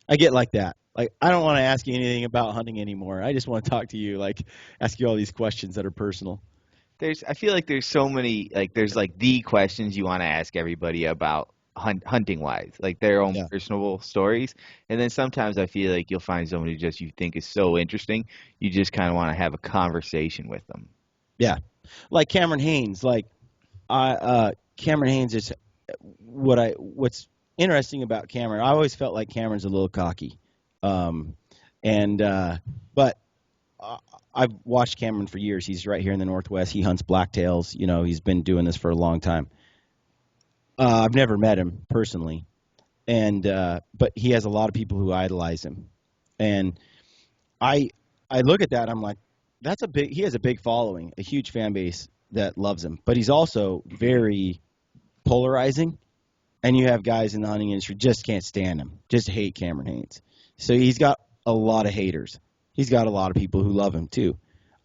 I get like that. Like I don't want to ask you anything about hunting anymore. I just want to talk to you, like ask you all these questions that are personal. I feel like there's so many, like there's like the questions you want to ask everybody about hunting wise, like their own Yeah. personal stories. And then sometimes I feel like you'll find somebody just you think is so interesting, you just kind of want to have a conversation with them. Yeah. Like Cameron Haynes, Cameron Haynes is what's interesting about Cameron. I always felt like Cameron's a little cocky, and but I've watched Cameron for years. He's right here in the Northwest. He hunts blacktails. He's been doing this for a long time. I've never met him personally, and but he has a lot of people who idolize him, and I I look at that. I'm like, he has a big following, a huge fan base that loves him, but he's also very polarizing. And you have guys in the hunting industry just can't stand him, just hate Cameron Haynes. So he's got a lot of haters. He's got a lot of people who love him too.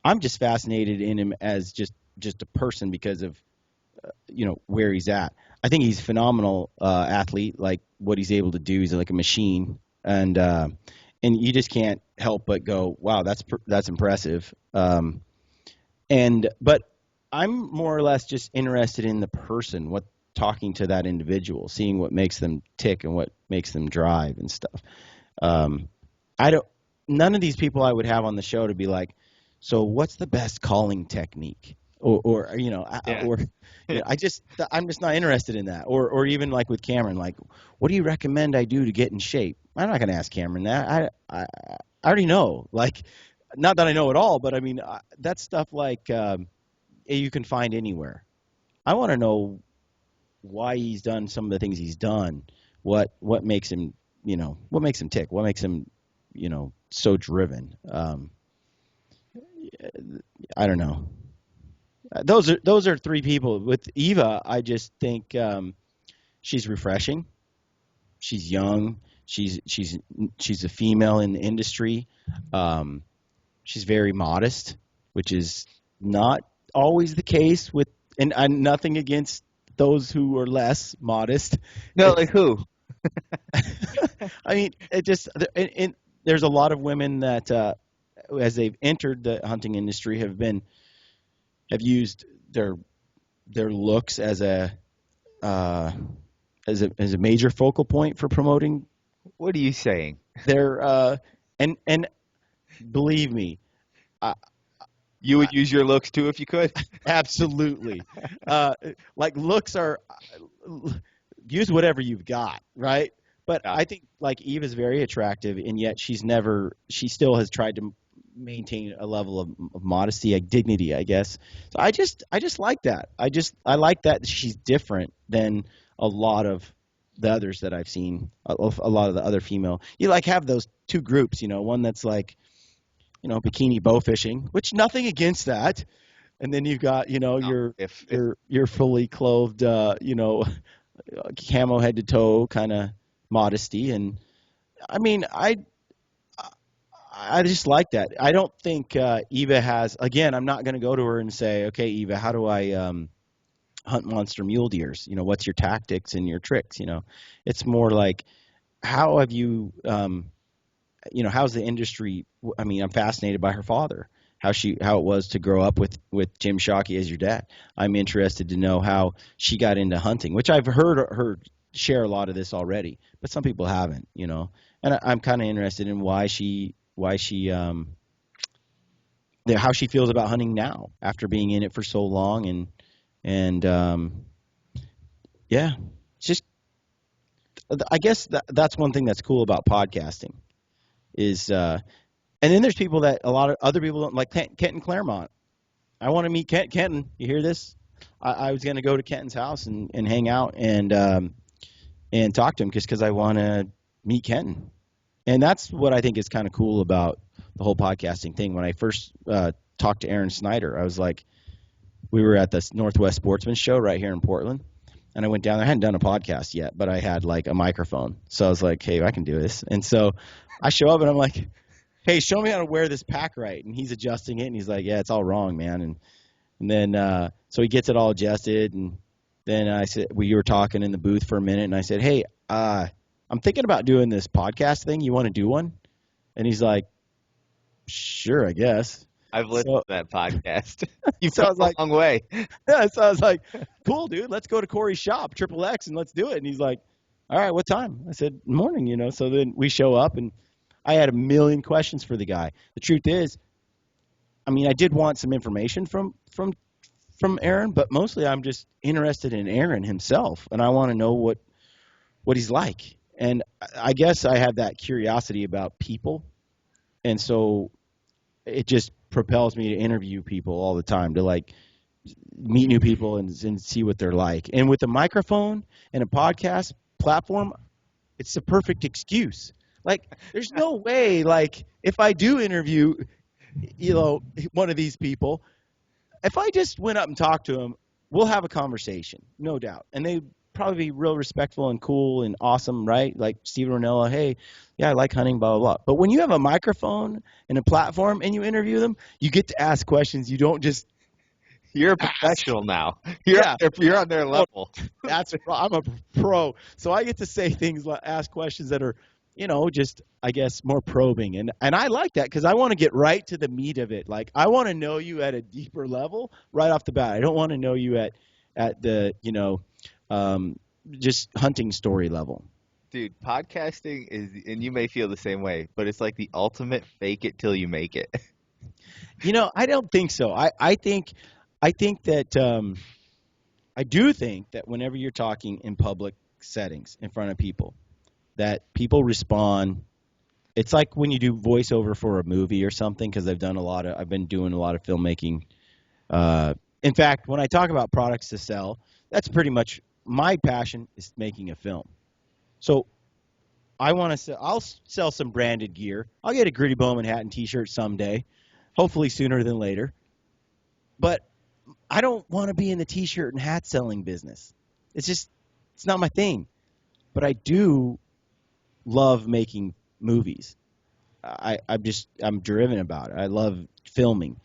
I'm just fascinated in him as just a person because of where he's at. I think he's a phenomenal athlete. Like what he's able to do, he's like a machine, and you just can't help but go, wow, that's impressive. But I'm more or less just interested in the person, what talking to that individual, seeing what makes them tick and what makes them drive and stuff. I don't. None of these people I would have on the show to be like, so what's the best calling technique, or Yeah. I'm just not interested in that. Or even like with Cameron, like, what do you recommend I do to get in shape? I'm not going to ask Cameron that. I already know. Like, not that I know it all, but I mean that's stuff like you can find anywhere. I want to know why he's done some of the things he's done. What makes him what makes him tick? What makes him so driven? I don't know. Those are three people. With Eva, I just think she's refreshing. She's young. She's a female in the industry. She's very modest, which is not always the case with. And I'm nothing against those who are less modest. No, like who? I mean, there's a lot of women that, as they've entered the hunting industry, have used their looks as a major focal point for promoting What are you saying? their and believe me, You would use your looks too if you could? absolutely, like looks are use whatever you've got, right? But Yeah. I think like Eve is very attractive, and yet she still has tried to maintain a level of modesty, like dignity, I guess. So I just like that. I like that she's different than a lot of the others that I've seen. A lot of the other female, you like have those two groups, one that's like, bikini bow fishing, which nothing against that, and then you've got If your fully clothed, camo head to toe kind of modesty. And I mean, I just like that. I don't think Eva has. Again, I'm not going to go to her and say, okay, Eva, hunt monster mule deers? What's your tactics and your tricks? It's more like, how have you, how's the industry? I mean, I'm fascinated by her father, how it was to grow up with Jim Shockey as your dad. I'm interested to know how she got into hunting, which I've heard her share a lot of this already, but some people haven't. And I'm kind of interested in how she feels about hunting now after being in it for so long, and yeah, it's just, I guess that's one thing that's cool about podcasting is, and then there's people that a lot of other people don't like. Kenton Claremont. I want to meet Kenton. You hear this? I was going to go to Kenton's house and hang out and talk to him because I want to meet Kenton. And that's what I think is kind of cool about the whole podcasting thing. When I first talked to Aaron Snyder, I was like, we were at the Northwest Sportsman Show right here in Portland, and I went down there. I hadn't done a podcast yet, but I had like a microphone. So I was like, hey, I can do this. And so I show up and I'm like, hey, show me how to wear this pack right. And he's adjusting it, and he's like, yeah, it's all wrong, man. And then so he gets it all adjusted, and then I said, we were talking in the booth for a minute, and I said, hey, I'm thinking about doing this podcast thing. You want to do one? And he's like, sure, I guess. I've listened to that podcast. You've So I come was like, a long way. yeah, so I was like, cool, dude, let's go to Corey's shop, Triple X, and let's do it. And he's like, all right, what time? I said, morning, So then we show up, and I had a million questions for the guy. The truth is, I mean, I did want some information from Aaron, but mostly I'm just interested in Aaron himself, and I want to know what he's like. And I guess I have that curiosity about people, and so it just propels me to interview people all the time, to like meet new people and see what they're like. And with a microphone and a podcast platform, it's the perfect excuse. Like, there's no way, like, if I do interview, one of these people, if I just went up and talked to them, we'll have a conversation, no doubt. And they probably be real respectful and cool and awesome, right? Like Steven Ronella, hey, yeah, I like hunting, blah, blah, blah. But when you have a microphone and a platform and you interview them, you get to ask questions. You don't just You're a professional now. You're on their level. I'm a pro. So I get to say things, ask questions that are, just, I guess, more probing. And I like that because I want to get right to the meat of it. Like, I want to know you at a deeper level right off the bat. I don't want to know you at the, just hunting story level. Dude, podcasting is, and you may feel the same way, but it's like the ultimate fake it till you make it. I don't think so. I think that I do think that whenever you're talking in public settings in front of people, that people respond. It's like when you do voiceover for a movie or something, because I've been doing a lot of filmmaking. In fact, when I talk about products to sell, that's pretty much my passion, is making a film. So I'll sell some branded gear. I'll get a Gritty Bowman hat and T-shirt someday, hopefully sooner than later. But I don't want to be in the T-shirt and hat selling business. It's not my thing. But I do love making movies. I'm driven about it. I love filming.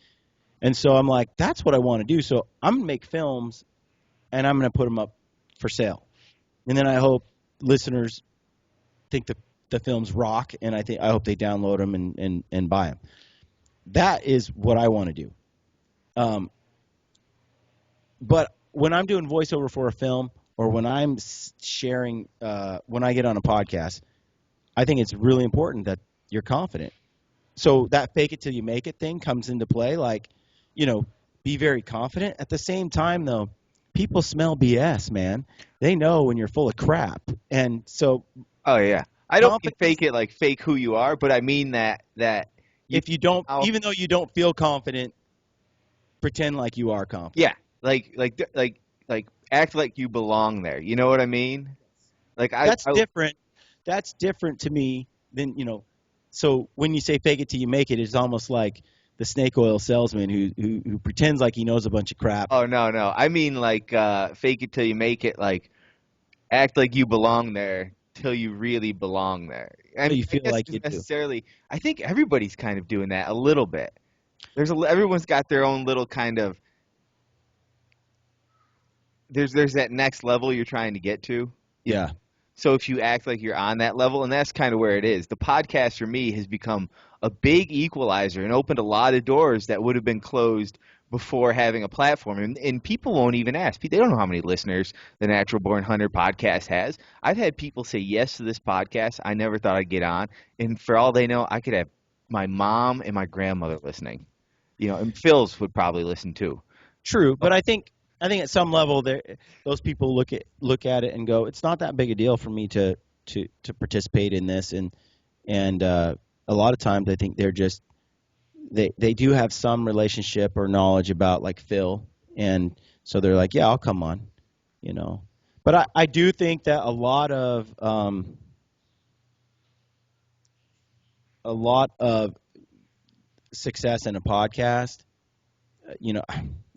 And so I'm like, that's what I want to do. So I'm going to make films, and I'm going to put them up for sale. And then I hope listeners think the films rock, and I hope they download them and buy them. That is what I want to do. But when I'm doing voiceover for a film, or when I'm sharing, when I get on a podcast, I think it's really important that you're confident. So that fake it till you make it thing comes into play. Like, be very confident. At the same time, though, people smell BS, man. They know when you're full of crap. And so, Oh yeah, I don't mean fake it like fake who you are, but I mean that if you don't, even though you don't feel confident, pretend like you are confident. Yeah, like act like you belong there. You know what I mean? Like that's different. That's different to me than, So when you say fake it till you make it, it's almost like the snake oil salesman who pretends like he knows a bunch of crap. Oh no, I mean like fake it till you make it. Like act like you belong there till you really belong there. So you feel like you do. I think everybody's kind of doing that a little bit. Everyone's got their own little kind of. there's that next level you're trying to get to. Yeah. So if you act like you're on that level, and that's kind of where it is, the podcast for me has become a big equalizer and opened a lot of doors that would have been closed before having a platform. And people won't even ask. They don't know how many listeners the Natural Born Hunter podcast has. I've had people say yes to this podcast. I never thought I'd get on. And for all they know, I could have my mom and my grandmother listening. And Phil's would probably listen too. True, but I think at some level those people look at it and go, it's not that big a deal for me to participate in this, and a lot of times I think they're just they do have some relationship or knowledge about like Phil, and so they're like, yeah, I'll come on, But I do think that a lot of success in a podcast,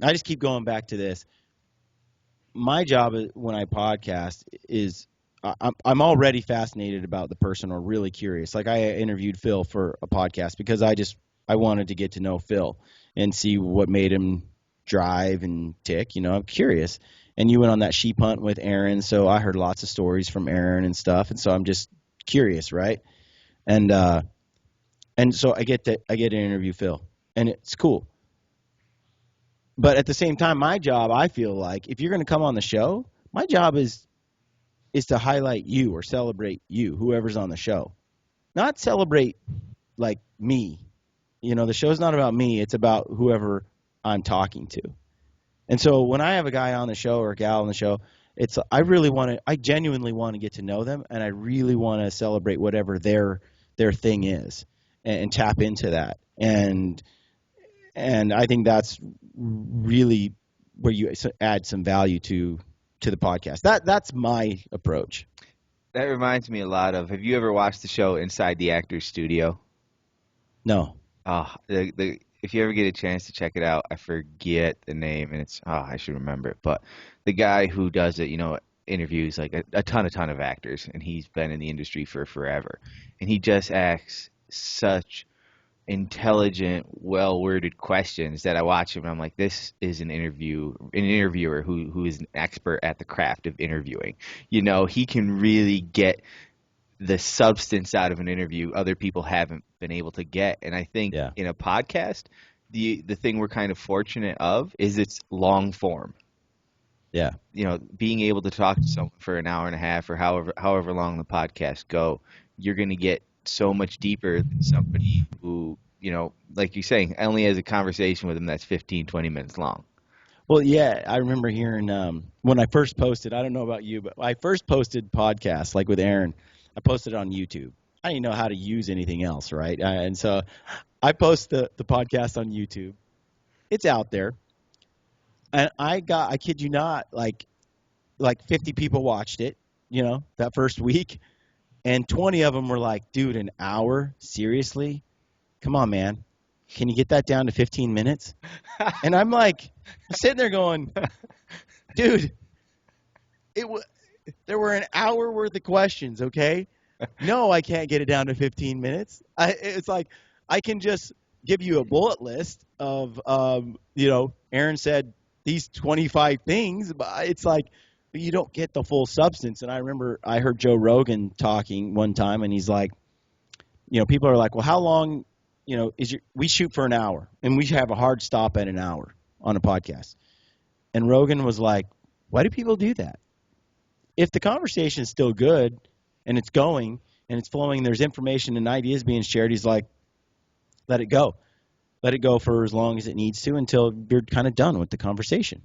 I just keep going back to this. My job when I podcast is I'm already fascinated about the person or really curious. Like I interviewed Phil for a podcast because I wanted to get to know Phil and see what made him drive and tick. I'm curious. And you went on that sheep hunt with Aaron, so I heard lots of stories from Aaron and stuff, and so I'm just curious, right? And so I get to interview Phil, and it's cool. But at the same time, my job, I feel like, if you're going to come on the show, my job is to highlight you or celebrate you, whoever's on the show. Not celebrate, like, me. The show's not about me. It's about whoever I'm talking to. And so when I have a guy on the show or a gal on the show, I genuinely want to get to know them, and I really want to celebrate whatever their thing is and tap into that. And I think that's really where you add some value to the podcast. That's my approach. That reminds me a lot of, have you ever watched the show Inside the Actors Studio? No. If you ever get a chance to check it out, I forget the name, and I should remember it. But the guy who does it, interviews like a ton of actors, and he's been in the industry for forever. And he just asks such intelligent, well-worded questions that I watch him and I'm like, this is an interviewer who is an expert at the craft of interviewing. He can really get the substance out of an interview other people haven't been able to get. And I think in a podcast, the thing we're kind of fortunate of is it's long form. Yeah. Being able to talk to someone for an hour and a half or however long the podcasts go, you're going to get so much deeper than somebody who, like you're saying, only has a conversation with them that's 15, 20 minutes long. Well, yeah, I remember hearing when I first posted, I don't know about you, but I first posted podcasts like with Aaron. I posted it on YouTube. I didn't know how to use anything else, right? And so I post the podcast on YouTube. It's out there. And I kid you not, like 50 people watched it, that first week. And 20 of them were like, dude, an hour? Seriously? Come on, man. Can you get that down to 15 minutes? And I'm like, sitting there going, dude, there were an hour worth of questions, okay? No, I can't get it down to 15 minutes. It's like I can just give you a bullet list of, Aaron said these 25 things, but it's like, you don't get the full substance. And I remember I heard Joe Rogan talking one time, and he's like, people are like, well, how long, we shoot for an hour, and we have a hard stop at an hour on a podcast. And Rogan was like, why do people do that? If the conversation is still good and it's going and it's flowing, there's information and ideas being shared, he's like, let it go. Let it go for as long as it needs to until you're kind of done with the conversation.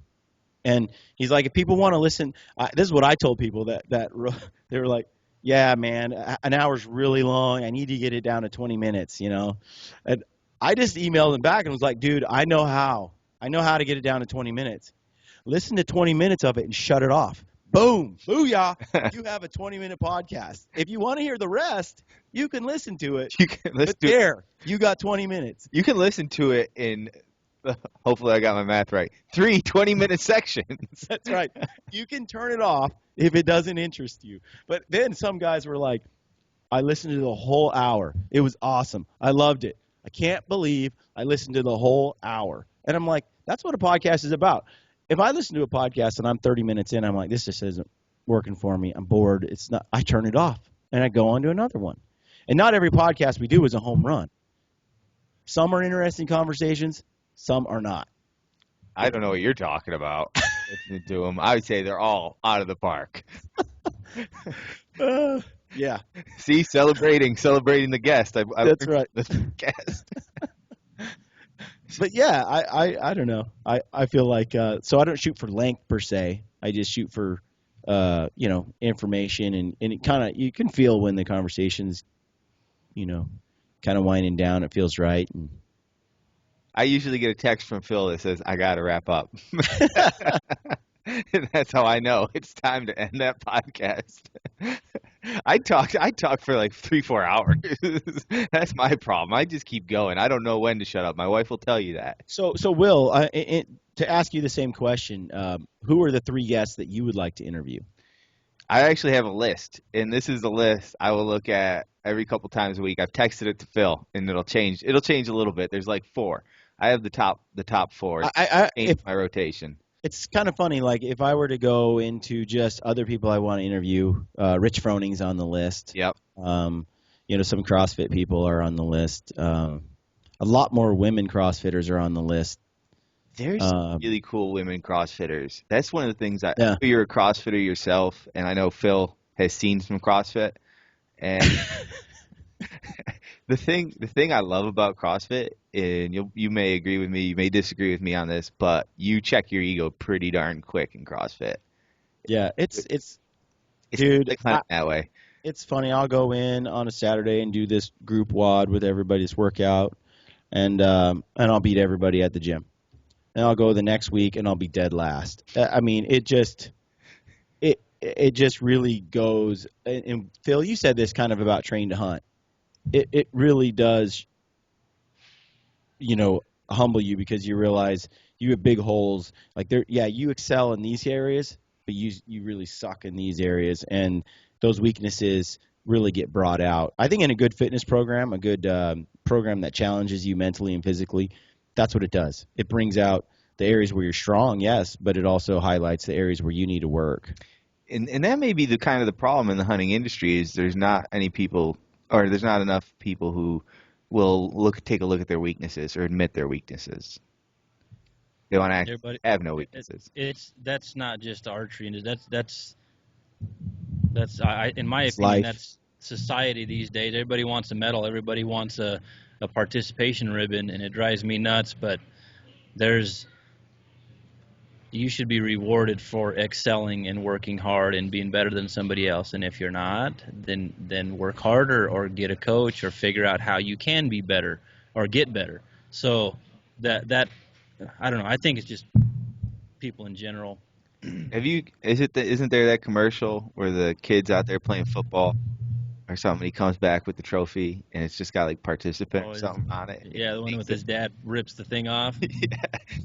And he's like, if people want to listen, this is what I told people that they were like, yeah, man, an hour's really long. I need to get it down to 20 minutes, And I just emailed him back and was like, dude, I know how. I know how to get it down to 20 minutes. Listen to 20 minutes of it and shut it off. Boom. Booyah. You have a 20-minute podcast. If you want to hear the rest, you can listen to it. You got 20 minutes. You can listen to it in, hopefully I got my math right, 3 20-minute sections. That's right. You can turn it off if it doesn't interest you. But then some guys were like, I listened to the whole hour. It was awesome. I loved it. I can't believe I listened to the whole hour. And I'm like, that's what a podcast is about. if I listen to a podcast and I'm 30 minutes in, I'm like, this just isn't working for me. I'm bored. It's not. I turn it off and I go on to another one. And not every podcast we do is a home run. Some are interesting conversations. Some are not. I don't know what you're talking about. Listening to them, I would say they're all out of the park. Yeah, See, celebrating the guest. I that's learned right. from this guest. But yeah, I don't know. I feel like so I don't shoot for length per se. I just shoot for information and it kind of you can feel when the conversation's kind of winding down. It feels right. And I usually get a text from Phil that says, "I got to wrap up." And that's how I know it's time to end that podcast. I talk for like 3-4 hours. That's my problem. I just keep going. I don't know when to shut up. My wife will tell you that. so Will, to ask you the same question, who are the 3 guests that you would like to interview? I actually have a list, and this is a list I will look at every couple times a week. I've texted it to Phil, and it'll change. It'll change a little bit. There's like 4. I have the top 4. Change my rotation. It's kind of funny. Like if I were to go into just other people I want to interview, Rich Froning's on the list. Yep. Some CrossFit people are on the list. A lot more women CrossFitters are on the list. There's really cool women CrossFitters. That's one of the things I Yeah. you're a CrossFitter yourself, and I know Phil has seen some CrossFit. And the thing I love about CrossFit, and you may agree with me, you may disagree with me on this, but you check your ego pretty darn quick in CrossFit. Yeah, it's It's dude. like hunting that way. It's funny. I'll go in on a Saturday and do this group WOD with everybody's workout, and I'll beat everybody at the gym. And I'll go the next week and I'll be dead last. I mean, it just really goes. And Phil, you said this kind of about train to hunt. It really does, humble you because you realize you have big holes. Like you excel in these areas, but you really suck in these areas, and those weaknesses really get brought out. I think in a good fitness program, a good program that challenges you mentally and physically, that's what it does. It brings out the areas where you're strong, yes, but it also highlights the areas where you need to work. And that may be the kind of the problem in the hunting industry is there's not any people, or there's not enough people who will take a look at their weaknesses or admit their weaknesses. They want to actually have no weaknesses. That's not just archery, and that's in my It's opinion, life. that's society these days. Everybody wants a medal. Everybody wants a participation ribbon, and it drives me nuts. But you should be rewarded for excelling and working hard and being better than somebody else. And if you're not, then work harder or get a coach or figure out how you can be better or get better. So that I don't know. I think it's just people in general. Isn't there that commercial where the kid's out there playing football or something, he comes back with the trophy and it's just got like participant or something on it? Yeah, the one with his dad rips the thing off. Yeah,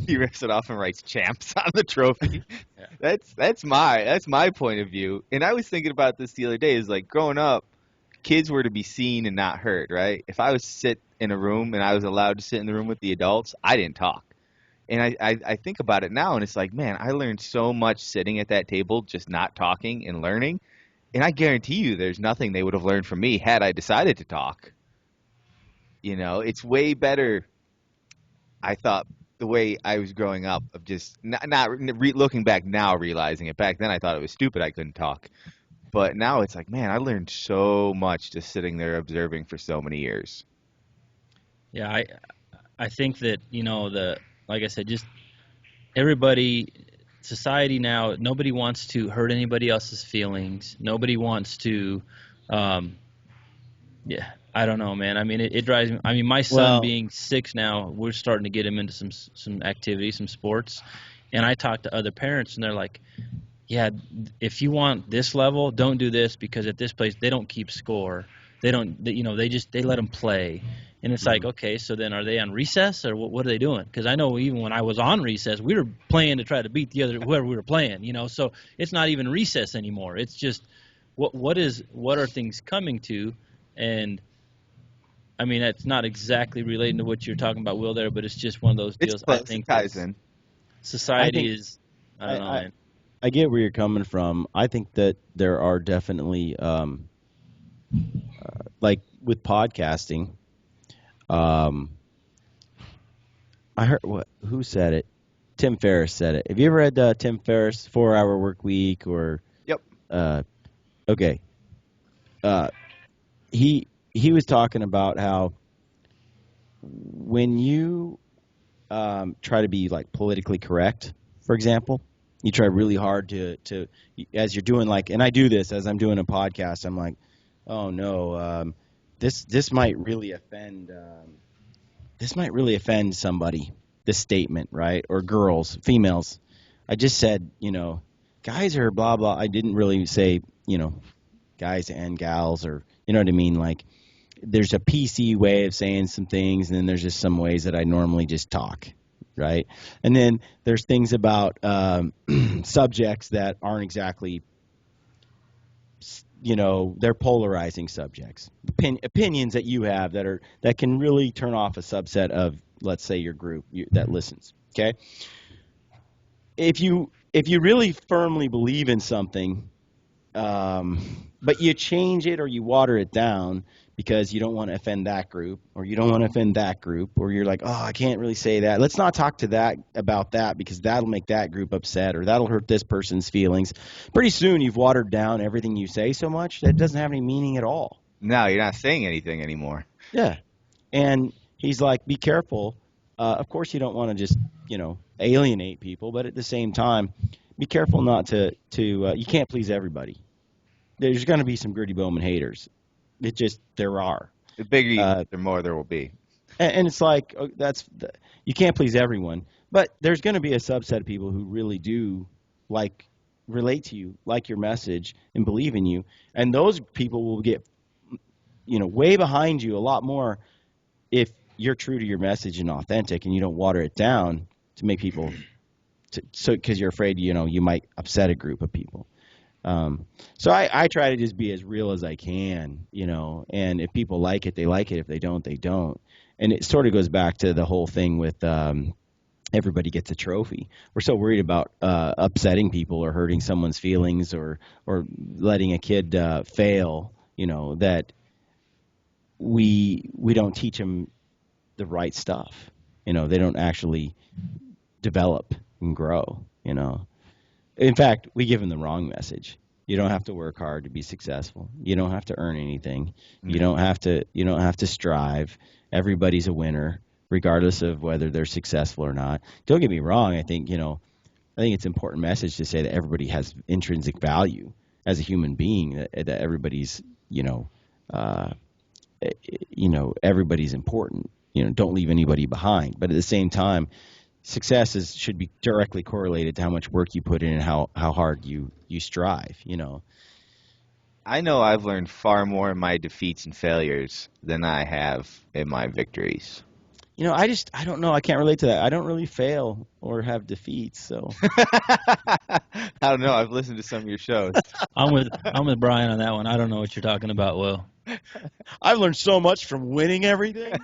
he rips it off and writes champs on the trophy. Yeah. That's my point of view. And I was thinking about this the other day, is like growing up, kids were to be seen and not heard, right? If I was sit in a room and I was allowed to sit in the room with the adults, I didn't talk. And I think about it now, and it's like, man, I learned so much sitting at that table, just not talking and learning. And I guarantee you there's nothing they would have learned from me had I decided to talk. It's way better, I thought, the way I was growing up, of just looking back now, realizing it. Back then I thought it was stupid I couldn't talk. But now it's like, man, I learned so much just sitting there observing for so many years. Yeah, I think that, like I said, just everybody, society now, nobody wants to hurt anybody else's feelings. Nobody wants to, yeah, I don't know, man. I mean, it drives me. I mean, my son being 6 now, we're starting to get him into some activity, some sports. And I talk to other parents, and they're like, yeah, if you want this level, don't do this, because at this place they don't keep score. They don't, they let them play. And it's like, okay, so then are they on recess, or what are they doing? Because I know even when I was on recess, we were playing to try to beat whoever we were playing, So it's not even recess anymore. It's just what are things coming to? And I mean, that's not exactly relating to what you're talking about, Will, there, but it's just one of those deals. I think ties in. society is I don't know, I, man. I get where you're coming from. I think that there are definitely, like with podcasting, um, I heard who said it? Tim Ferriss said it. Have you ever read Tim Ferriss 4 Hour Work Week or Yep. uh, okay? Uh, he was talking about how when you try to be like politically correct, for example, you try really hard to as you're doing like, and I do this as I'm doing a podcast. I'm like, oh no, this might really offend. This might really offend somebody. This statement, right? Or girls, females. I just said, guys are blah blah. I didn't really say, guys and gals, or you know what I mean. Like, there's a PC way of saying some things, and then there's just some ways that I normally just talk, right? And then there's things about subjects that aren't exactly, they're polarizing subjects, opinions that you have that can really turn off a subset of, let's say, your group that listens. Okay, if you really firmly believe in something, but you change it or you water it down because you don't want to offend that group, or you don't want to offend that group, or you're like, oh, I can't really say that. Let's not talk to that about that because that'll make that group upset, or that'll hurt this person's feelings. Pretty soon you've watered down everything you say so much that it doesn't have any meaning at all. No, you're not saying anything anymore. Yeah. And he's like, be careful. Of course, you don't want to just, alienate people, but at the same time, be careful not to you can't please everybody. There's going to be some Gritty Bowman haters. There are. The bigger you Uh, get, the more there will be. and it's like, you can't please everyone, but there's going to be a subset of people who really do like relate to you, like your message, and believe in you, and those people will get, way behind you a lot more if you're true to your message and authentic, and you don't water it down to make people, because you're afraid, you might upset a group of people. So I try to just be as real as I can, and if people like it, they like it. If they don't, they don't. And it sort of goes back to the whole thing with everybody gets a trophy. We're so worried about upsetting people or hurting someone's feelings, or letting a kid fail, that we don't teach them the right stuff. They don't actually develop and grow. In fact, we give them the wrong message. You don't have to work hard to be successful. You don't have to earn anything. You don't have to. You don't have to strive. Everybody's a winner, regardless of whether they're successful or not. Don't get me wrong. I think it's an important message to say that everybody has intrinsic value as a human being. That everybody's uh, everybody's important. Don't leave anybody behind. But at the same time, should be directly correlated to how much work you put in and how hard you strive. I know I've learned far more in my defeats and failures than I have in my victories. I don't know. I can't relate to that. I don't really fail or have defeats. So I don't know. I've listened to some of your shows. I'm with Brian on that one. I don't know what you're talking about, Will. I've learned so much from winning everything.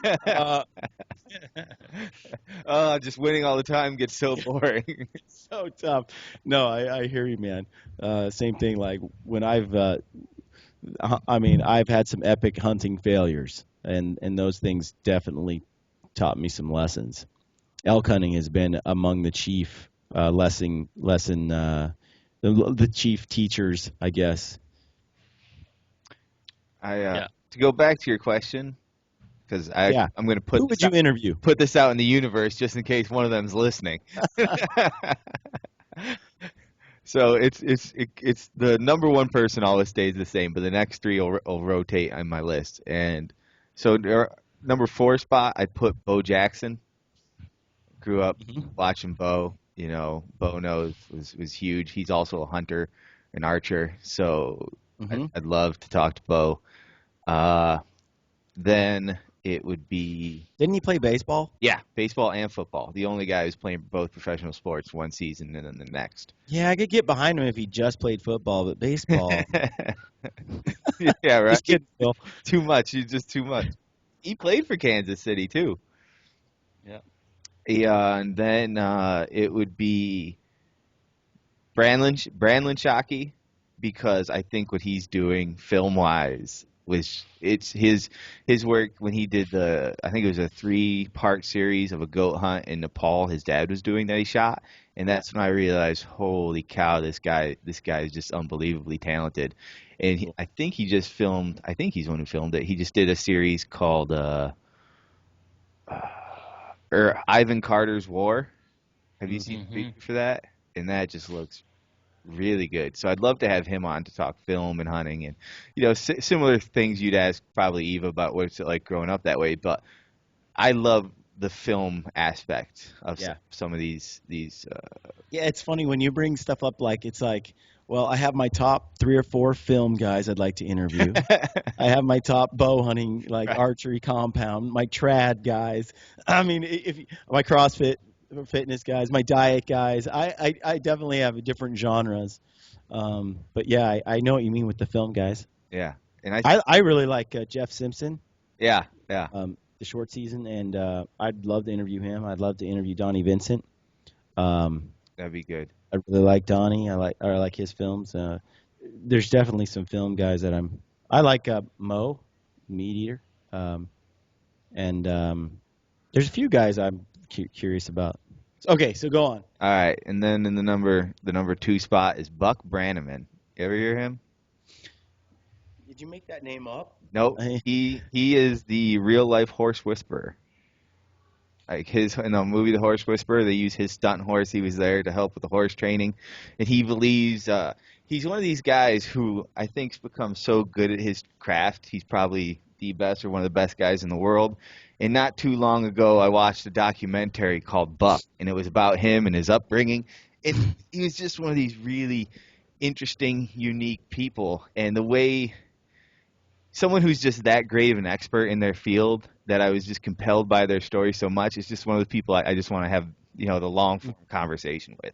Just winning all the time gets so boring. So tough. No, I hear you, man. Same thing. Like when I've had some epic hunting failures, and those things definitely taught me some lessons. Elk hunting has been among the chief the chief teachers, I guess. Yeah. To go back to your question, because Yeah. I'm going to Who would you interview? put this out in the universe just in case one of them's listening. So it's the number one person always stays the same, but the next three will rotate on my list. And so number 4 spot, I put Bo Jackson. Grew up Mhm. watching Bo. Bo knows was huge. He's also a hunter, an archer. So Mhm. I'd love to talk to Bo. Uh, then it would be, Didn't he play baseball? yeah, baseball and football. The only guy who's playing both professional sports one season and then the next. Yeah, I could get behind him if he just played football, but baseball. Yeah, right. Just kidding, Phil. Too much. He's just too much. He played for Kansas City too. Yeah. Yeah, and then it would be Brandon Shockey, because I think what he's doing film wise was it's his work when he did the I think it was a 3-part series of a goat hunt in Nepal his dad was doing that he shot, and Yeah. that's when I realized, holy cow, this guy is just unbelievably talented. And Cool. I think he just filmed, I think he's the one who filmed it. He just did a series called Ivan Carter's War. Have you seen the Hmm. preview for that? And that just looks really good. So I'd love to have him on to talk film and hunting and similar things you'd ask probably Eva about what's it like growing up that way. But I love the film aspect of Yeah. some of these. Yeah, it's funny when you bring stuff up like it's like, well, I have my top 3 or 4 film guys I'd like to interview. I have my top bow hunting, like Right. archery compound, my trad guys. I mean, if my CrossFit fitness guys, my diet guys. I definitely have different genres. But yeah, I know what you mean with the film guys. Yeah, and I I really like Jeff Simpson, yeah, the short season, and I'd love to interview him. I'd love to interview Donnie Vincent. Um, that'd be good. I really like Donnie. I like his films. There's definitely some film guys that I like Mo, Meat Eater, and there's a few guys I'm curious about. Okay, so go on. All right, and then in the number 2 spot is Buck Brannaman. You ever hear him? Did you make that name up? Nope. He is the real life horse whisperer. Like his in the movie The Horse Whisperer, they use his stunt horse. He was there to help with the horse training, and he believes he's one of these guys who I think's become so good at his craft. He's probably the best or one of the best guys in the world. And not too long ago, I watched a documentary called Buck, and it was about him and his upbringing. And he was just one of these really interesting, unique people, and the way someone who's just that great of an expert in their field that I was just compelled by their story so much. It's just one of the people I just want to have, the long form conversation with.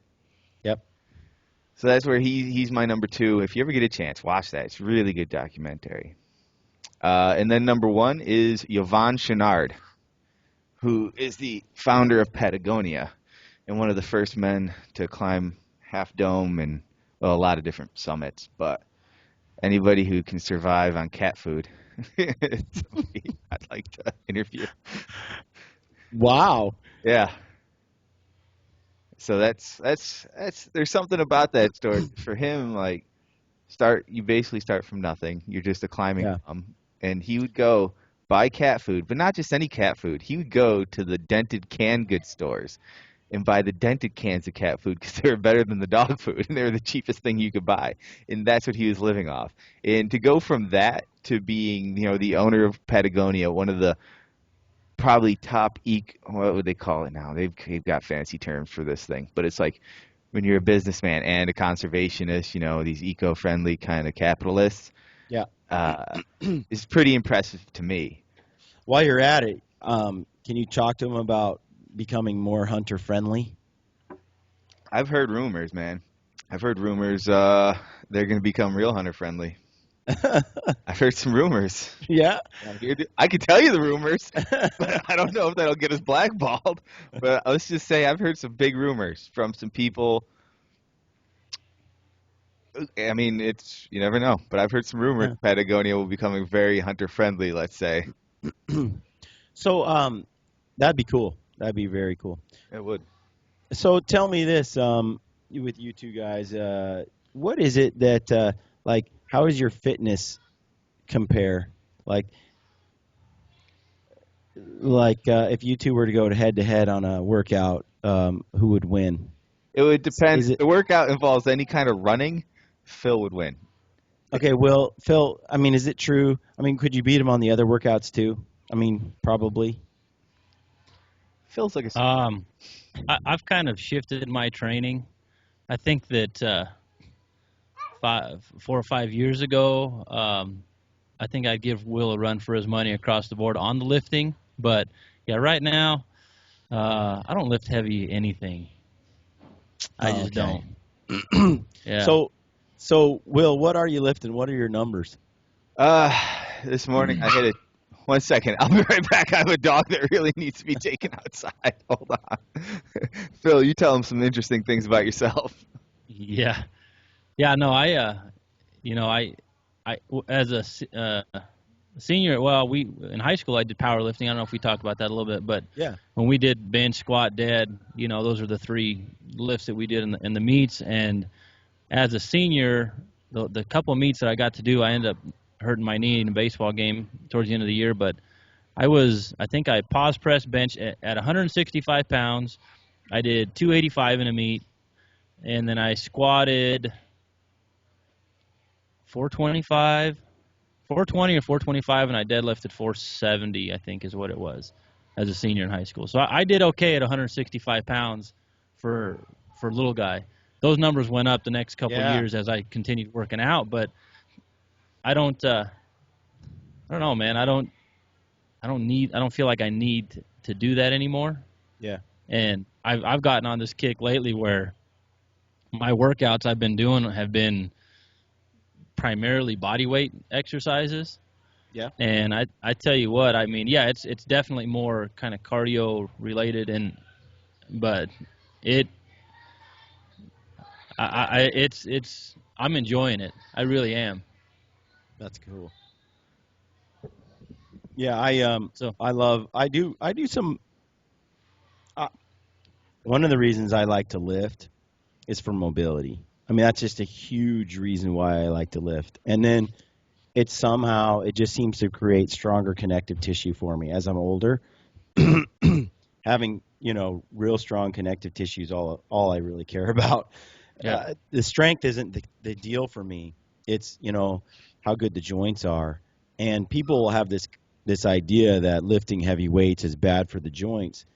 Yep. So that's where he's my number 2. If you ever get a chance, watch that. It's a really good documentary. And then number 1 is Yvon Chouinard, who is the founder of Patagonia and one of the first men to climb Half Dome and a lot of different summits. But anybody who can survive on cat food, it's somebody I'd like to interview. Wow. Yeah. So that's there's something about that story for him. Like you basically start from nothing. You're just a climbing Yeah. bum, and he would go buy cat food, but not just any cat food. He would go to the dented canned goods stores and buy the dented cans of cat food because they were better than the dog food and they were the cheapest thing you could buy. And that's what he was living off. And to go from that to being, the owner of Patagonia, one of the probably top what would they call it now? They've got fancy terms for this thing, but it's like when you're a businessman and a conservationist, these eco-friendly kind of capitalists, Yeah. is pretty impressive to me. While you're at it, can you talk to him about becoming more hunter friendly? I've heard rumors, man. I've heard rumors they're going to become real hunter friendly. I've heard some rumors. Yeah. I could tell you the rumors, but I don't know if that'll get us blackballed. But let's just say I've heard some big rumors from some people. I mean, you never know, but I've heard some rumors Yeah. Patagonia will be becoming very hunter friendly, let's say. So that'd be cool. That'd be very cool. It would. So tell me this, with you two guys, what is it that how does your fitness compare? If you two were to go head to head on a workout, who would win? It would depend. Is it If the workout involves any kind of running, Phil would win. okay? Well, Phil, I mean, is it true? I mean, could you beat him on the other workouts too? I mean, probably. Phil's like a I've kind of shifted my training. I think that 4 or 5 years ago, I think I'd give Will a run for his money across the board on the lifting. But yeah, right now, I don't lift heavy anything. I just Okay. don't. Yeah. So Will, what are you lifting? What are your numbers? This morning I hit it. 1 second. I'll be right back. I have a dog that really needs to be taken outside. Hold on. Phil, you tell him some interesting things about yourself. Yeah. Yeah. No, you know, as a senior, well, we in high school I did powerlifting. I don't know if we talked about that a little bit, but Yeah. when we did bench, squat, dead, those are the three lifts that we did in the meets. And as a senior, the couple of meets that I got to do, I ended up hurting my knee in a baseball game towards the end of the year. But I think I pause press bench at 165 pounds. I did 285 in a meet, and then I squatted 425, 420 or 425, and I deadlifted 470, I think is what it was, as a senior in high school. So I did okay at 165 pounds for little guy. Those numbers went up the next couple of Yeah. years as I continued working out, but I don't know, man. I don't feel like I need to do that anymore. Yeah. And I've gotten on this kick lately where my workouts I've been doing have been primarily body weight exercises. Yeah. And I tell you what, I mean, yeah, it's definitely more kind of cardio related, but it it's I'm enjoying it. I really am. That's cool. Yeah, So I do some one of the reasons I like to lift is for mobility. I mean, that's just a huge reason why I like to lift. And then it just seems to create stronger connective tissue for me as I'm older. Having, real strong connective tissue is all I really care about. yeah, The strength isn't the deal for me. It's, how good the joints are. And people have this idea that lifting heavy weights is bad for the joints.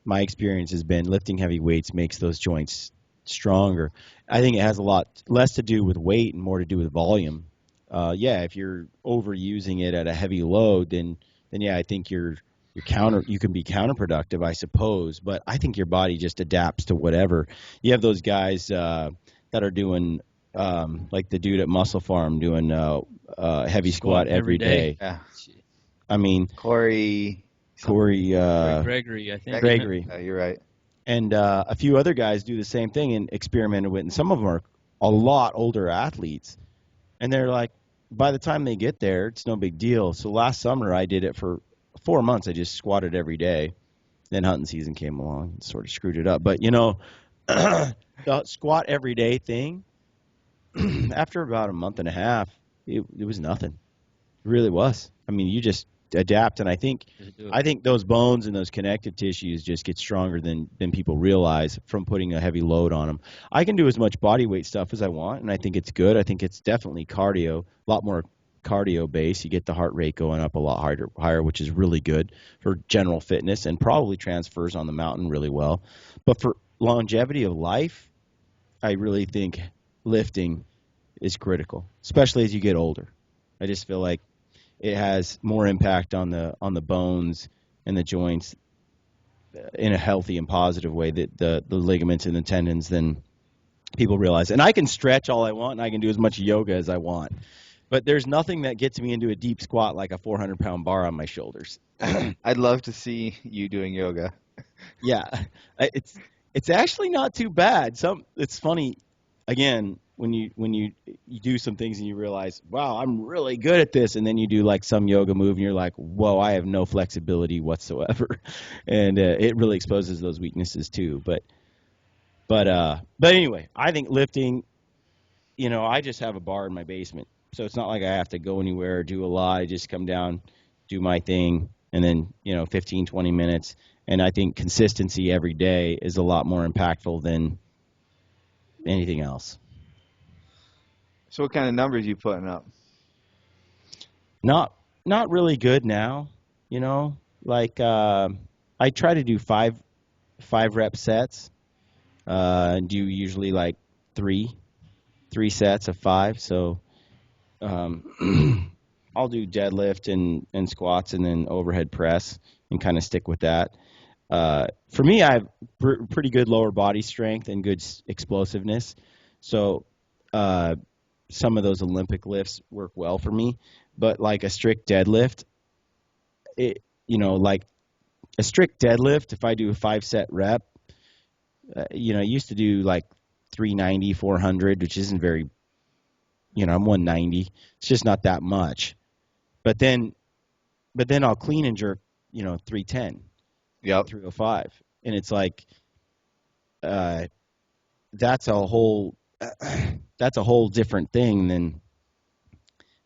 My experience has been lifting heavy weights makes those joints stronger. I think it has a lot less to do with weight and more to do with volume. Yeah, if you're overusing it at a heavy load, then yeah, I think you can be counterproductive, I suppose. But I think your body just adapts to whatever. You have those guys that are doing like the dude at Muscle Farm doing heavy squat squatting every every day. day. Yeah. I mean, Corey. Corey Gregory, I think. Isn't it? Gregory. You're right. And a few other guys do the same thing and experimented with. And some of them are a lot older athletes. And they're like, by the time they get there, it's no big deal. So last summer, I did it for 4 months. I just squatted every day. Then hunting season came along and sort of screwed it up. But, the squat every day thing, after about a month and a half, it was nothing. It really was. I mean, you just adapt, and I think those bones and those connective tissues just get stronger than people realize from putting a heavy load on them. I can do as much body weight stuff as I want, and I think it's good. I think it's definitely cardio, a lot more cardio based. You get the heart rate going up a lot higher, which is really good for general fitness and probably transfers on the mountain really well. But for longevity of life, I really think lifting is critical, especially as you get older. I just feel like it has more impact on the bones and the joints in a healthy and positive way, that the ligaments and the tendons, than people realize. And I can stretch all I want, and I can do as much yoga as I want, but there's nothing that gets me into a deep squat like a 400-pound bar on my shoulders. I'd love to see you doing yoga. Yeah, it's actually not too bad. It's funny, again, when you do some things and you realize, wow, I'm really good at this, and then you do like some yoga move and you're like, whoa, I have no flexibility whatsoever, and it really exposes those weaknesses too. But anyway, I think lifting, I just have a bar in my basement, so it's not like I have to go anywhere or do a lot. I just come down, do my thing, and then 15, 20 minutes. And I think consistency every day is a lot more impactful than anything else. So what kind of numbers you putting up? Not really good now, like I try to do five rep sets, and do usually like three sets of five. So I'll do deadlift and squats and then overhead press and kind of stick with that. For me, I have pretty good lower body strength and good explosiveness. So some of those Olympic lifts work well for me. But like a strict deadlift, like a strict deadlift, if I do a 5-set rep, I used to do like 390, 400, which isn't very, I'm 190. It's just not that much. But then I'll clean and jerk, 310, Yep. 305. And it's like, uh, that's a whole, that's a whole different thing than,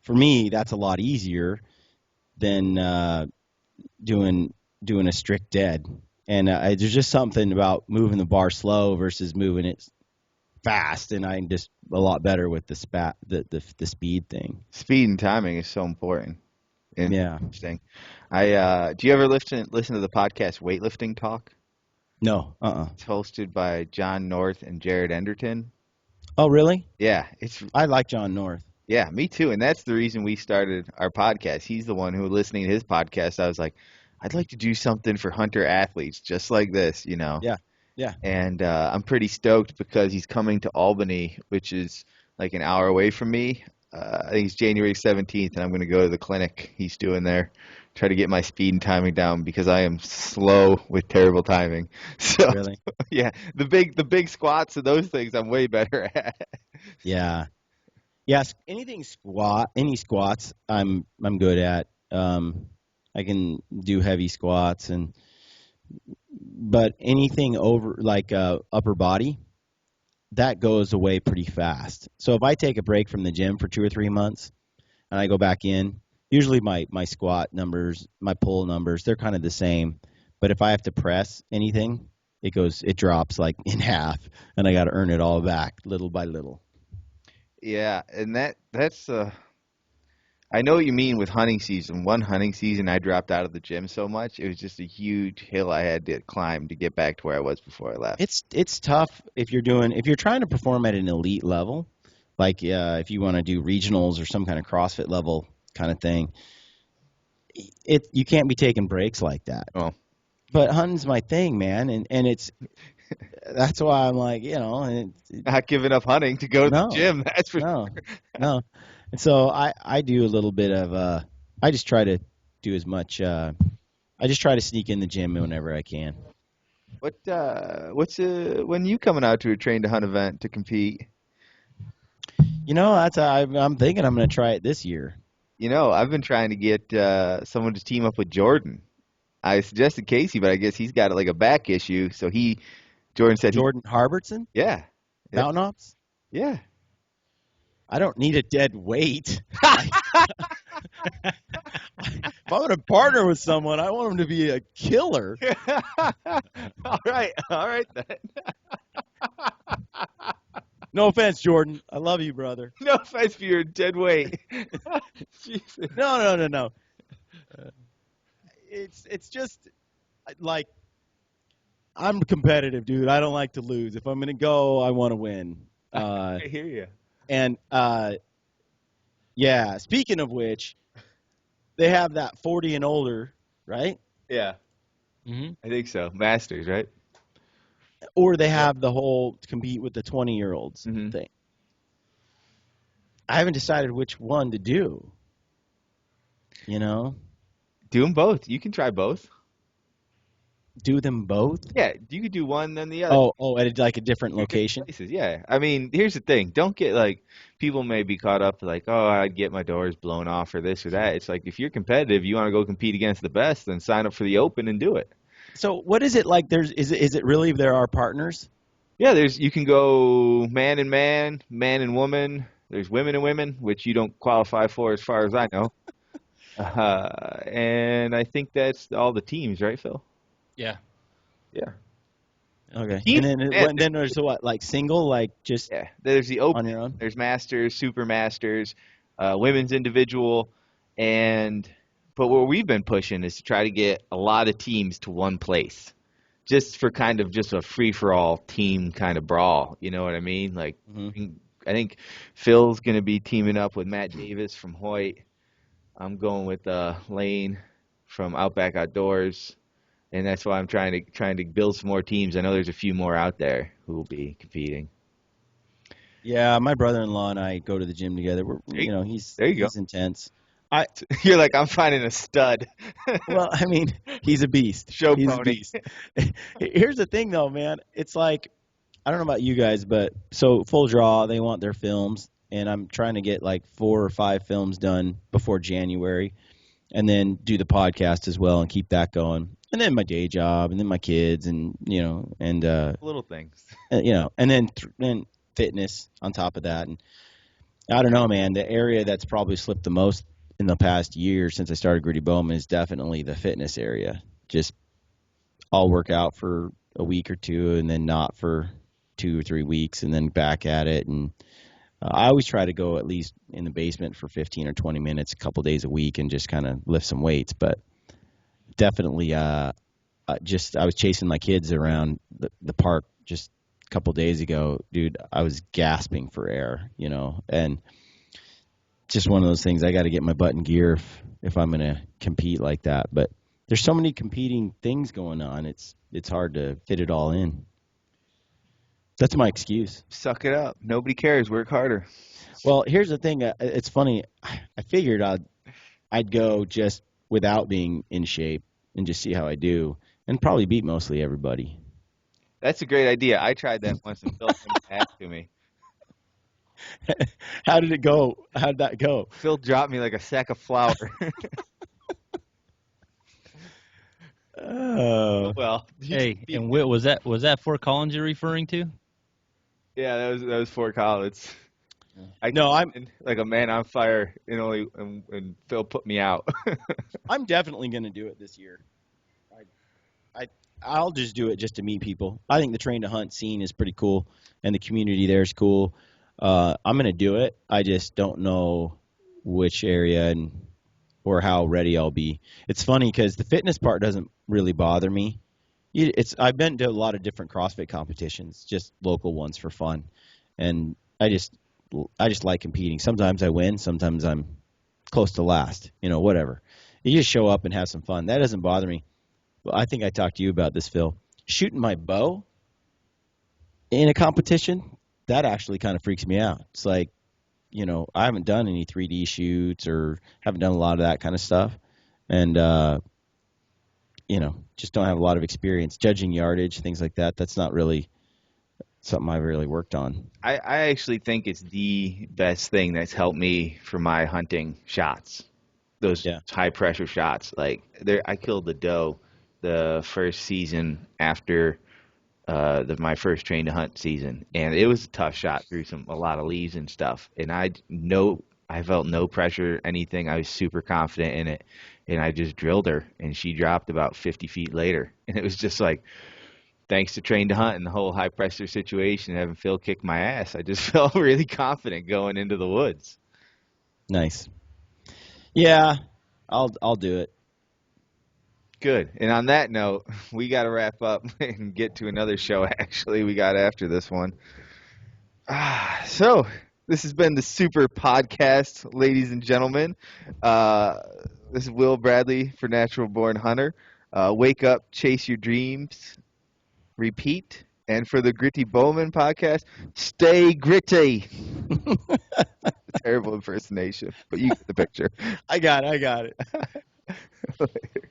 for me, that's a lot easier than doing a strict dead. And there's just something about moving the bar slow versus moving it fast, and I'm just a lot better with the speed thing. Speed and timing is so important. Yeah. Interesting. Do you ever listen to the podcast Weightlifting Talk? No. It's hosted by John North and Jared Enderton. Oh, really? Yeah, I like John North. yeah, me too. And that's the reason we started our podcast. He's the one who, listening to his podcast, I was like, I'd like to do something for hunter athletes just like this, Yeah. Yeah. And I'm pretty stoked because he's coming to Albany, which is like an hour away from me. I think it's January 17th, and I'm going to go to the clinic he's doing there, try to get my speed and timing down because I am slow with terrible timing. So Really? yeah, the big squats and those things I'm way better at. Yeah. Yes. Any squats, I'm good at. I can do heavy squats but anything over like upper body, that goes away pretty fast. So if I take a break from the gym for 2 or 3 months and I go back in, usually my squat numbers, my pull numbers, they're kind of the same. But if I have to press anything, it drops like in half, and I got to earn it all back little by little. Yeah, and that's I know what you mean with hunting season. One hunting season, I dropped out of the gym so much. It was just a huge hill I had to climb to get back to where I was before I left. It's tough if you're trying to perform at an elite level, like if you want to do regionals or some kind of CrossFit level kind of thing. You can't be taking breaks like that. Oh, But hunting's my thing, man, and it's that's why I'm like, not giving up hunting to go to the no, gym. That's for no, no. And so I do a little bit of I just try to do as much. I just try to sneak in the gym whenever I can. what's when you coming out to a train to hunt event to compete? I'm thinking I'm going to try it this year. I've been trying to get someone to team up with Jordan. I suggested Casey, but I guess he's got like a back issue. So Jordan said, Jordan Harbertson, yeah, Mountain Ops. yeah. I don't need a dead weight. If I'm going to partner with someone, I want him to be a killer. all right then. No offense, Jordan. I love you, brother. No offense for your dead weight. Jesus. No. It's just like I'm competitive, dude. I don't like to lose. If I'm gonna go, I want to win. I hear you. And yeah. Speaking of which, they have that 40 and older, right? Yeah, Hmm. I think so. Masters, right? Or they have the whole compete with the 20-year-olds Mhm. thing. I haven't decided which one to do. Do them both. You can try both. Do them both. Yeah, you could do one then the other. At like a different location. Places, yeah. I mean, here's the thing. Don't get like people may be caught up like, oh, I'd get my doors blown off or this or that. It's like if you're competitive, you want to go compete against the best, then sign up for the Open and do it. So what is it like? Is it really there are partners? Yeah, you can go man and man, man and woman. There's women and women, which you don't qualify for as far as I know. And I think that's all the teams, right, Phil? Yeah. Yeah. Okay. Team- And then there's what, like single, like just Yeah. There's the Open. on your own? There's Masters, Super Masters, women's individual, but what we've been pushing is to try to get a lot of teams to one place, just for kind of just a free for all team kind of brawl. You know what I mean? Like, Mhm. I think Phil's going to be teaming up with Matt Davis from Hoyt. I'm going with Lane from Outback Outdoors, and that's why I'm trying to build some more teams. I know there's a few more out there who will be competing. Yeah, my brother-in-law and I go to the gym together. He's There you go. he's intense. You're like, I'm finding a stud. Well, I mean, he's a beast. Show He's a pony. beast. Here's the thing, though, man. It's like I don't know about you guys, but so Full Draw, they want their films, and I'm trying to get like 4 or 5 films done before January, and then do the podcast as well and keep that going. And then my day job, and then my kids, and Little things. and then fitness on top of that. And I don't know, man. The area that's probably slipped the most in the past year since I started Gritty Bowman is definitely the fitness area. Just I'll work out for a week or two, and then not for 2 or 3 weeks, and then back at it. And I always try to go at least in the basement for 15 or 20 minutes, a couple days a week, and just kind of lift some weights. But definitely, I was chasing my kids around the park just a couple days ago, dude. I was gasping for air, and just one of those things. I got to get my butt in gear if I'm going to compete like that. But there's so many competing things going on. It's hard to fit it all in. That's my excuse. Suck it up. Nobody cares. Work harder. Well, here's the thing. It's funny. I figured I'd go just without being in shape and just see how I do, and probably beat mostly everybody. That's a great idea. I tried that once and Phil came back to me. How did it go? How'd that go? Phil dropped me like a sack of flour. Oh. Well, Hey, and Whit, was that Fort Collins you're referring to? yeah, that was Fort Collins. I'm like a man on fire, and Phil put me out. I'm definitely going to do it this year. I'll just do it just to meet people. I think the train to hunt scene is pretty cool, and the community there is cool. I'm going to do it. I just don't know which area or how ready I'll be. It's funny because the fitness part doesn't really bother me. I've been to a lot of different CrossFit competitions, just local ones for fun, and I just like competing. Sometimes I win, sometimes I'm close to last. Whatever. You just show up and have some fun. That doesn't bother me. Well, I think I talked to you about this, Phil. Shooting my bow in a competition, that actually kind of freaks me out. It's like, I haven't done any 3D shoots or haven't done a lot of that kind of stuff. And, just don't have a lot of experience. Judging yardage, things like that, that's not really something I've really worked on. I actually think it's the best thing that's helped me for my hunting shots. Those high pressure shots. Like I killed the doe the first season after my first train to hunt season, and it was a tough shot through a lot of leaves and stuff. And I felt no pressure, anything. I was super confident in it, and I just drilled her, and she dropped about 50 feet later. And it was just like, thanks to train to hunt and the whole high pressure situation, having Phil kick my ass, I just felt really confident going into the woods. Nice. Yeah, I'll do it. Good. And on that note, we got to wrap up and get to another show, actually, we got after this one. So, this has been the Super Podcast, ladies and gentlemen. This is Will Bradley for Natural Born Hunter. Wake up, chase your dreams, repeat. And for the Gritty Bowman podcast, stay gritty. Terrible impersonation, but you get the picture. I got it.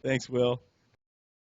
Thanks, Will.